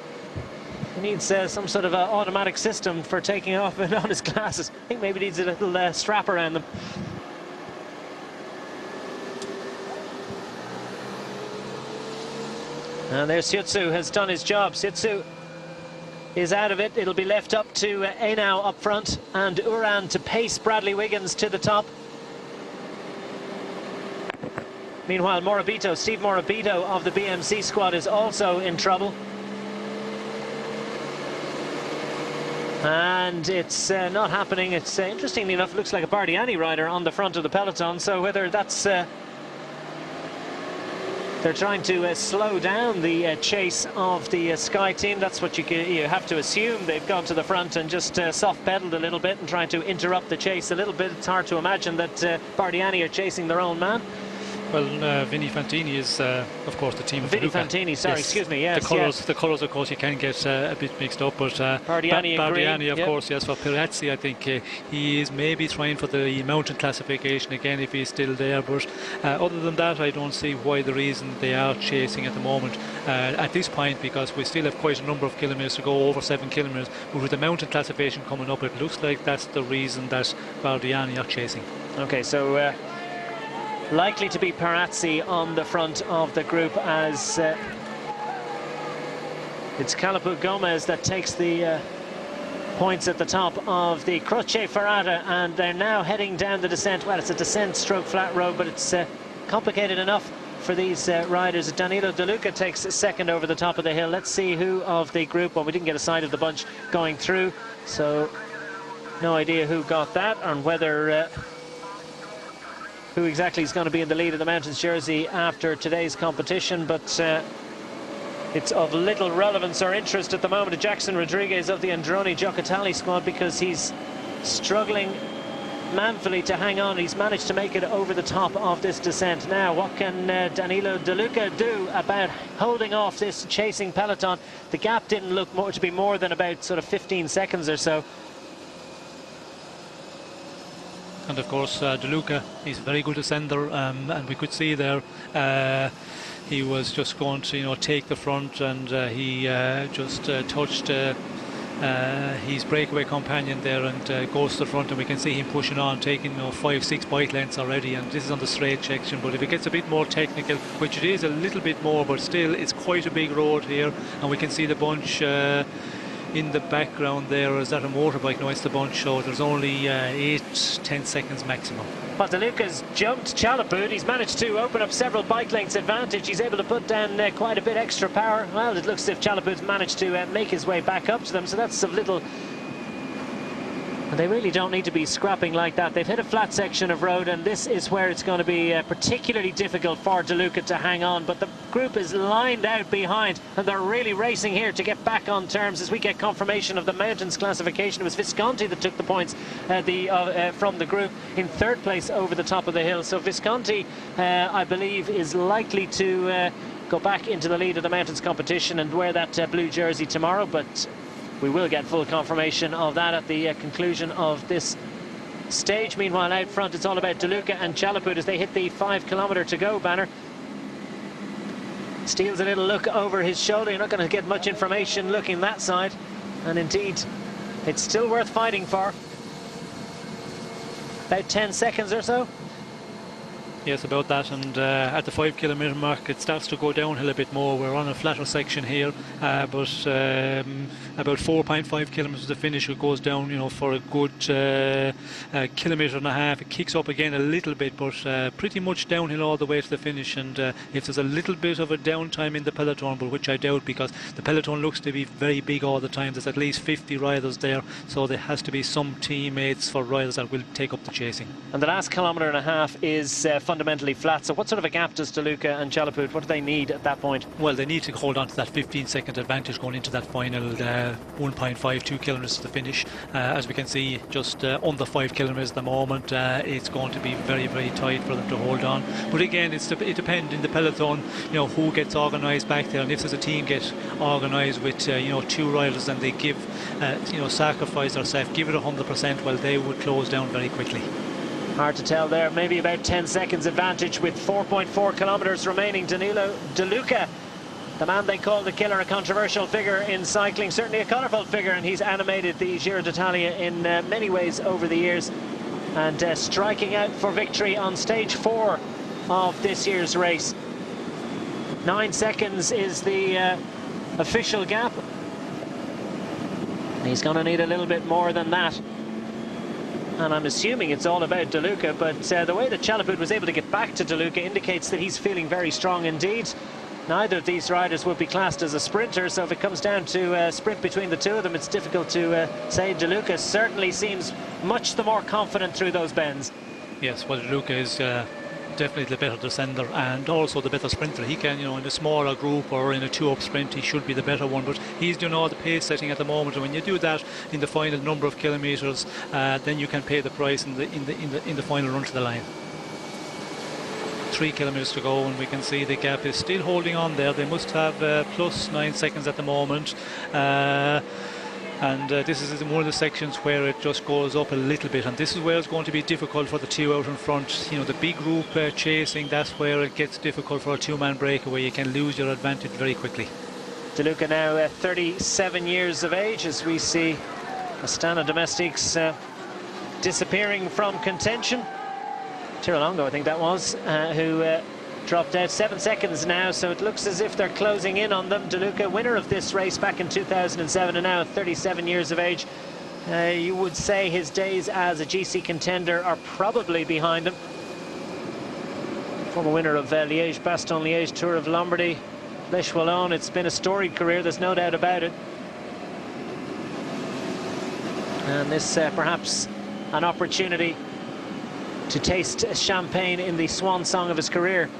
He needs some sort of automatic system for taking off and on his glasses. I think maybe he needs a little strap around them. And there's Siutsu has done his job. Siutsu is out of it. It'll be left up to Einau up front and Uran to pace Bradley Wiggins to the top. Meanwhile, Steve Morabito of the BMC squad is also in trouble. And it's not happening. It's interestingly enough, it looks like a Bardiani rider on the front of the peloton. So whether that's they're trying to slow down the chase of the Sky team. That's what you have to assume. They've gone to the front and just soft pedaled a little bit and trying to interrupt the chase a little bit. It's hard to imagine that Bardiani are chasing their own man. Well, Vinny Fantini is, of course, the team of Vinny DeLuca. Fantini, sorry, yes. excuse me, yes. The colours, of course, you can get a bit mixed up, but Bardiani, of course, yes, for Pirazzi, I think he is maybe trying for the mountain classification again if he's still there, but other than that, I don't see why the reason they are chasing at the moment at this point, because we still have quite a number of kilometres to go, over 7 kilometres, but with the mountain classification coming up, it looks like that's the reason that Bardiani are chasing. Okay, so likely to be Pirazzi on the front of the group, as it's Calaput Gomez that takes the points at the top of the Croce Ferrata, and they're now heading down the descent. Well, it's a descent stroke flat road, but it's complicated enough for these riders. Danilo De Luca takes second over the top of the hill. Let's see who of the group, well, we didn't get a sight of the bunch going through, so no idea who got that, and whether who exactly is going to be in the lead of the Mountains jersey after today's competition, but it's of little relevance or interest at the moment to Jackson Rodriguez of the Androni Giocattoli squad, because he's struggling manfully to hang on. He's managed to make it over the top of this descent. Now, what can Danilo De Luca do about holding off this chasing peloton? The gap didn't look to be more than about sort of 15 seconds or so. And of course, De Luca, he's a very good ascender, and we could see there he was just going to, take the front, and he just touched his breakaway companion there and goes to the front, and we can see him pushing on, taking 5-6 bike lengths already, and this is on the straight section. But if it gets a bit more technical, which it is a little bit more, but still it's quite a big road here, and we can see the bunch in the background there. Is that a motorbike? No, it's the bunch, so there's only 8-10 seconds maximum. But De Luca's jumped Chalaput. He's managed to open up several bike lengths advantage. He's able to put down quite a bit extra power. Well, it looks as if Chalaput's managed to make his way back up to them, so that's of little. And they really don't need to be scrapping like that. They've hit a flat section of road, and this is where it's going to be particularly difficult for De Luca to hang on. But the group is lined out behind, and they're really racing here to get back on terms. As we get confirmation of the mountains classification, it was Visconti that took the points from the group in third place over the top of the hill. So Visconti, I believe, is likely to go back into the lead of the mountains competition and wear that blue jersey tomorrow. But we will get full confirmation of that at the conclusion of this stage. Meanwhile, out front, it's all about De Luca and Chalaput as they hit the 5 kilometre to go banner. Steals a little look over his shoulder. You're not going to get much information looking that side. And indeed, it's still worth fighting for. About 10 seconds or so. Yes, about that, and at the 5 kilometre mark it starts to go downhill a bit more. We're on a flatter section here, but about 4.5 kilometres to finish, it goes down, for a good kilometre and a half. It kicks up again a little bit, but pretty much downhill all the way to the finish. And if there's a little bit of a downtime in the peloton, but which I doubt, because the peloton looks to be very big all the time. There's at least 50 riders there, so there has to be some teammates for riders that will take up the chasing. And the last kilometre and a half is fundamentally flat. So what sort of a gap does De Luca and Chalaput, what do they need at that point? Well, they need to hold on to that 15-second advantage going into that final 1.52 kilometres to the finish. As we can see, just under 5 kilometres at the moment. It's going to be very, very tight for them to hold on. But again, it depends in the peloton, who gets organised back there. And if there's a team get organised with 2 riders and they give sacrifice themselves, give it 100%, well, they would close down very quickly. Hard to tell there, maybe about 10 seconds advantage with 4.4 kilometers remaining. Danilo De Luca, the man they call the killer, a controversial figure in cycling, certainly a colourful figure, and he's animated the Giro d'Italia in many ways over the years, and striking out for victory on stage 4 of this year's race. 9 seconds is the official gap. He's going to need a little bit more than that. And I'm assuming it's all about De Luca, but the way that Chalaput was able to get back to De Luca indicates that he's feeling very strong indeed. Neither of these riders would be classed as a sprinter, so if it comes down to sprint between the two of them, it's difficult to say. De Luca certainly seems much the more confident through those bends. Yes, well, De Luca is definitely the better descender and also the better sprinter. He can, you know, in a smaller group or in a 2-up sprint, he should be the better one, but he's doing all the pace setting at the moment, and when you do that in the final number of kilometers, then you can pay the price in the final run to the line. 3 kilometers to go, and we can see the gap is still holding on there. They must have plus 9 seconds at the moment. And this is one of the sections where it just goes up a little bit, and this is where it's going to be difficult for the two out in front. You know, the big group chasing, that's where it gets difficult for a two-man breakaway. You can lose your advantage very quickly. De Luca now 37 years of age, as we see Astana Domestics disappearing from contention. Tirolongo, I think that was, who dropped out. 7 seconds now, so it looks as if they're closing in on them. De Luca, winner of this race back in 2007, and now at 37 years of age. You would say his days as a GC contender are probably behind him. Former winner of Liège-Bastogne-Liège, Tour of Lombardy, Lèche Wallonne. It's been a storied career, there's no doubt about it. And this perhaps an opportunity to taste champagne in the swan song of his career.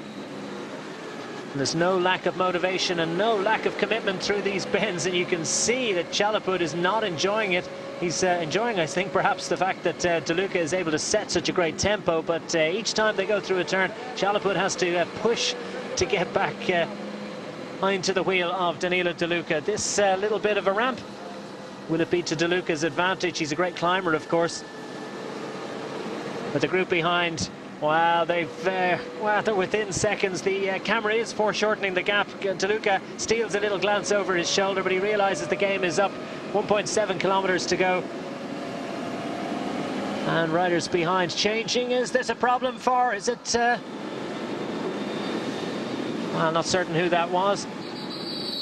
And there's no lack of motivation and no lack of commitment through these bends, and you can see that Chalaput is not enjoying it. He's enjoying, I think, perhaps the fact that De Luca is able to set such a great tempo, but each time they go through a turn, Chalaput has to push to get back into the wheel of Danilo De Luca. This little bit of a ramp, will it be to De Luca's advantage? He's a great climber, of course. But the group behind, wow, they're within seconds. The camera is foreshortening the gap. De Luca steals a little glance over his shoulder, but he realizes the game is up. 1.7 kilometers to go. And riders behind changing. Is this a problem for? Is it? Well, not certain who that was.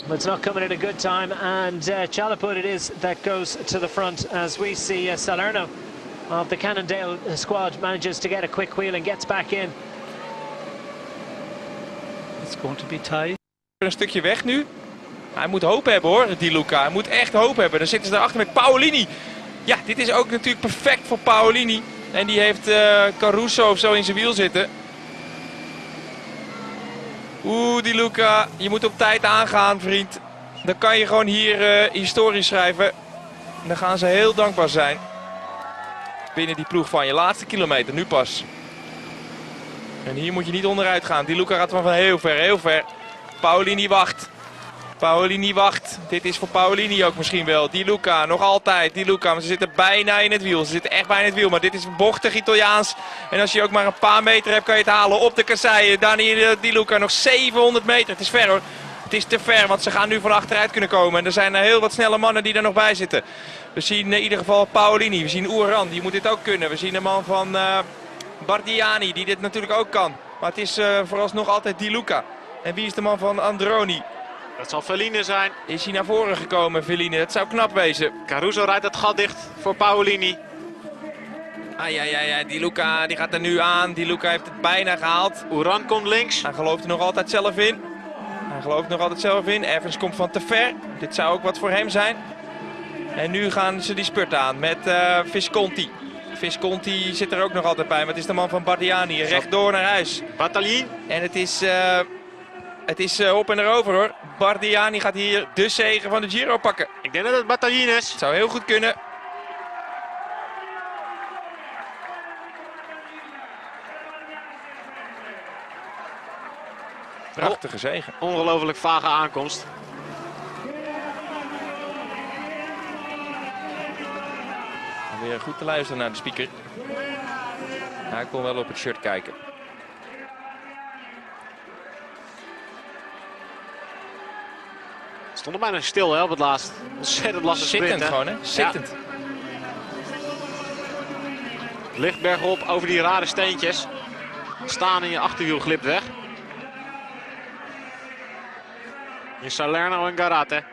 But it's not coming at a good time. And Chalaput it is that goes to the front, as we see Salerno of the Cannondale squad manages to get a quick wheel and gets back in. It's going to be tight. Een stukje weg nu. Hij moet hoop hebben hoor, die Luca. Hij moet echt hoop hebben. Dan zitten ze erachter met Paolini. Ja, dit is ook natuurlijk perfect voor Paolini. En die heeft Caruso of zo in zijn wiel zitten. Oeh, die Luca. Je moet op tijd aangaan, vriend. Dan kan je gewoon hier historie schrijven. En dan gaan ze heel dankbaar zijn. Binnen die ploeg van je laatste kilometer, nu pas. En hier moet je niet onderuit gaan. Die Luca gaat van heel ver, heel ver. Paolini wacht. Paolini wacht. Dit is voor Paolini ook misschien wel. Die Luca, nog altijd. Die Luca, maar ze zitten bijna in het wiel. Ze zitten echt bijna in het wiel, maar dit is bochtig Italiaans. En als je ook maar een paar meter hebt, kan je het halen op de kasseien. Dani Di Luca, nog 700 meter. Het is ver hoor. Het is te ver, want ze gaan nu van achteruit kunnen komen. En er zijn heel wat snelle mannen die er nog bij zitten. We zien in ieder geval Paolini. We zien Oeran, die moet dit ook kunnen. We zien een man van Bardiani, die dit natuurlijk ook kan. Maar het is vooralsnog altijd Di Luca. En wie is de man van Androni? Dat zal Feline zijn. Is hij naar voren gekomen, Feline? Dat zou knap wezen. Caruso rijdt het gat dicht voor Paolini. Di Luca die gaat er nu aan. Di Luca heeft het bijna gehaald. Oeran komt links. Hij gelooft er nog altijd zelf in. Evans komt van te ver. Dit zou ook wat voor hem zijn. En nu gaan ze die spurt aan met Visconti. Visconti zit er ook nog altijd bij, maar het is de man van Bardiani. Rechtdoor naar huis. Batalin. En het is op en erover hoor. Bardiani gaat hier de zege van de Giro pakken. Ik denk dat het Batalin is. Het zou heel goed kunnen. Prachtige zege. Ongelooflijk vage aankomst. Weer goed te luisteren naar de speaker. Hij kon wel op het shirt kijken. Stond er bijna stil hè, op het laatst. Ontzettend lastig sprint. Zittend gewoon hè, zittend. Ja. Licht bergop over die rare steentjes. Staan in je achterwiel glipt weg. In Salerno en Garate.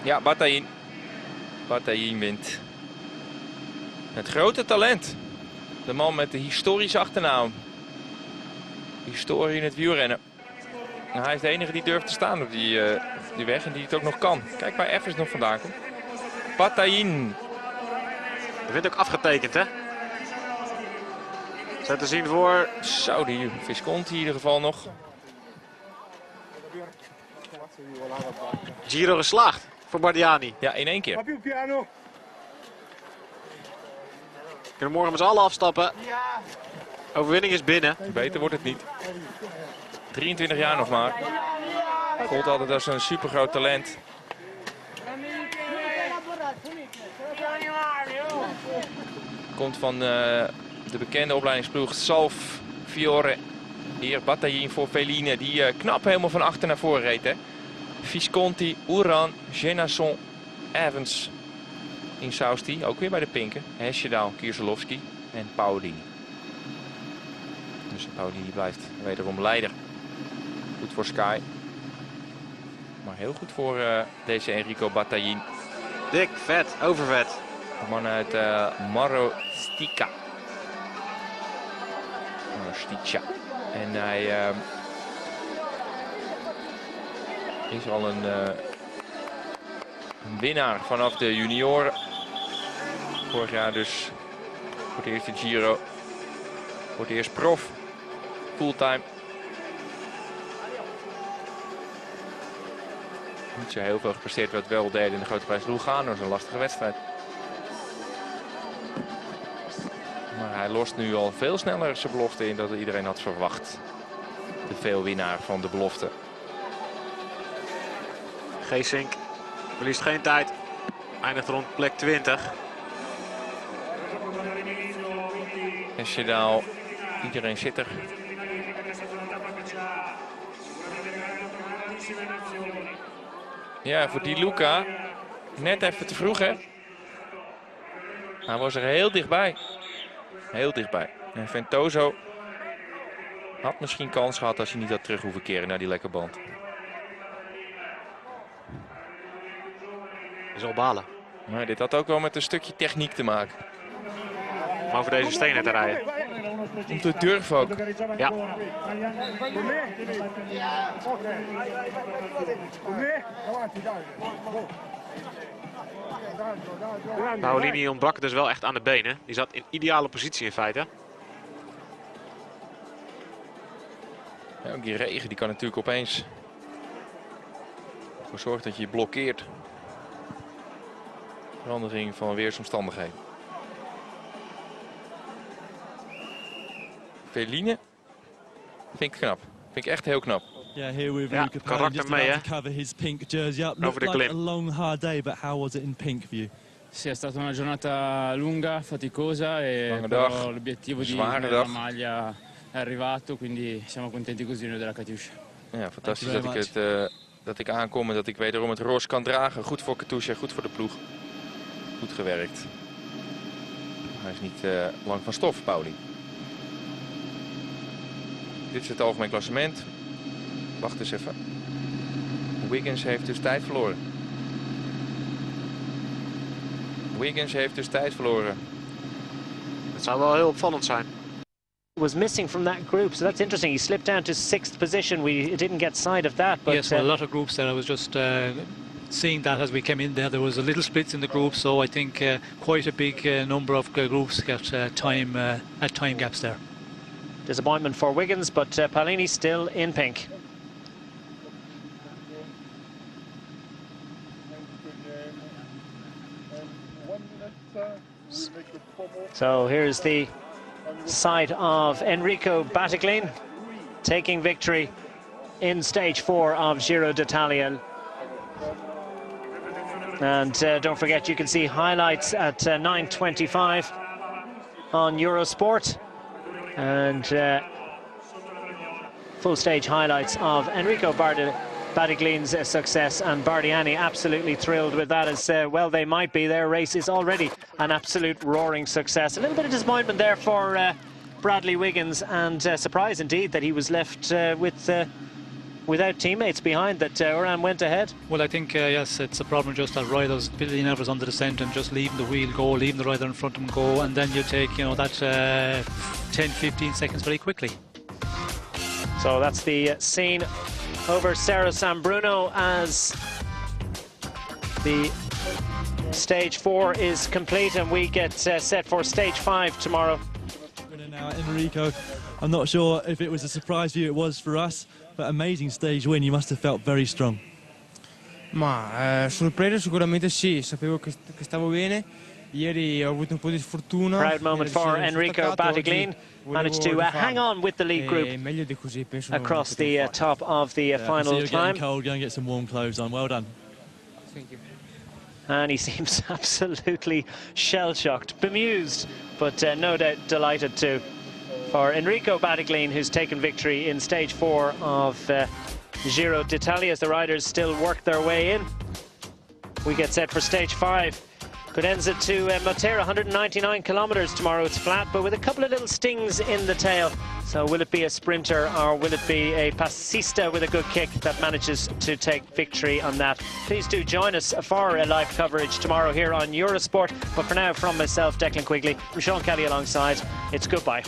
Ja, Bataillin. Bataillin wint. Het grote talent. De man met de historische achternaam. Historie in het wielrennen. Nou, hij is de enige die durft te staan op die weg en die het ook nog kan. Kijk waar Evers nog vandaan komt. Bataillin. Dat werd ook afgetekend hè. Zet te zien voor... Zo, die Visconti in ieder geval nog. Giro geslaagd voor Bardiani. Ja, in 1 keer. Kunnen morgen met z'n allen afstappen. Overwinning is binnen. Beter wordt het niet. 23 jaar nog maar. Gold altijd als een supergroot talent. Komt van de bekende opleidingsploeg Salf Fiore. Hier Bataillin voor Feline. Die knap helemaal van achter naar voren reed. Hè. Visconti, Uran, Genasson, Evans. In Sausti, ook weer bij de pinken. Hesjedaal, Kieselowski en Paulini. Dus Paulini blijft wederom leider. Goed voor Sky. Maar heel goed voor deze Enrico Bataillin. Dik, vet, overvet. De man uit Marostica. Marostica. En hij is al een winnaar vanaf de junioren. Vorig jaar dus voor het eerste Giro. Voor het eerst prof. Fulltime. Niet zo heel veel gepresteerd wat wel deden in de grote prijs Lugano. Dat is een lastige wedstrijd. Maar hij lost nu al veel sneller zijn belofte in dan iedereen had verwacht. De veelwinnaar van de belofte. Geesink verliest geen tijd. Eindigt rond plek 20. Hesjedaal, iedereen zit er. Ja, voor die Luca net even te vroeg hè. Hij was er heel dichtbij. Heel dichtbij. En Ventoso had misschien kans gehad als hij niet had terug hoeven keren naar die lekke band. Dat is al balen. Maar dit had ook wel met een stukje techniek te maken. Om over deze stenen te rijden. Om te durven ook. Ja. Paulini ontbrak dus wel echt aan de benen. Die zat in ideale positie in feite. Ja, ook die regen die kan natuurlijk opeens ervoor zorgen dat je je blokkeert. Verandering van weersomstandigheden. Feline vind ik knap. Vind ik echt heel knap. Yeah, here with ja, Luca karakter mee hè. Cover his pink jersey up. Over de klim. Like a long hard day, but how was it in pink for you? Sì, è stata una giornata lunga, faticosa e l'obiettivo di la maglia è arrivato, quindi siamo contenti così noi della Katusha. Ja, fantastisch dat ik aankom en dat ik wederom het roze kan dragen. Goed voor Katusha, goed voor de ploeg. Goed gewerkt. Hij is niet lang van stof, Pauli. Dit is het algemeen klassement. Wacht eens even. Wiggins heeft dus tijd verloren. Wiggins heeft dus tijd verloren. Dat zou wel heel opvallend zijn. Was missing from that group, so that's interesting. He slipped down to 6th position. We didn't get sight of that. But yes, well, a lot of groups there. I was just seeing that as we came in there. There was a little splits in the group, so I think quite a big number of groups got time gaps there. Disappointment for Wiggins, but Paulini still in pink. So here's the side of Enrico Battaglin taking victory in stage 4 of Giro d'Italia. And don't forget, you can see highlights at 9:25 on Eurosport, and full stage highlights of Enrico Badigline's success, and Bardiani absolutely thrilled with that, as well they might be. Their race is already an absolute roaring success. A little bit of disappointment there for Bradley Wiggins, and surprise indeed that he was left without teammates behind, that Oran went ahead. Well, I think, yes, it's a problem just that riders building nervous on the descent and just leaving the wheel go, leaving the rider in front of them go, and then you take, you know, that 10-15 seconds very quickly. So that's the scene over Serra San Bruno as the stage 4 is complete, and we get set for stage 5 tomorrow. Winner now, Enrico. I'm not sure if it was a surprise for you, it was for us, but amazing stage win. You must have felt very strong. Ma sorpreso sicuramente sì, sapevo che stavo bene. Ieri ho avuto un po' di sfortuna. Proud moment for Enrico Badiglin. Managed to hang on with the lead group across the top of the final you're climb. Getting cold, go and get some warm clothes on. Well done. Thank you. And he seems absolutely shell-shocked, bemused, but no doubt delighted too. For Enrico Badiglin, who's taken victory in stage 4 of Giro d'Italia, as the riders still work their way in. We get set for stage 5. Cadenza to Matera, 199 kilometers tomorrow. It's flat, but with a couple of little stings in the tail. So will it be a sprinter, or will it be a passista with a good kick that manages to take victory on that? Please do join us for a live coverage tomorrow here on Eurosport. But for now, from myself, Declan Quigley, from Sean Kelly alongside, it's goodbye.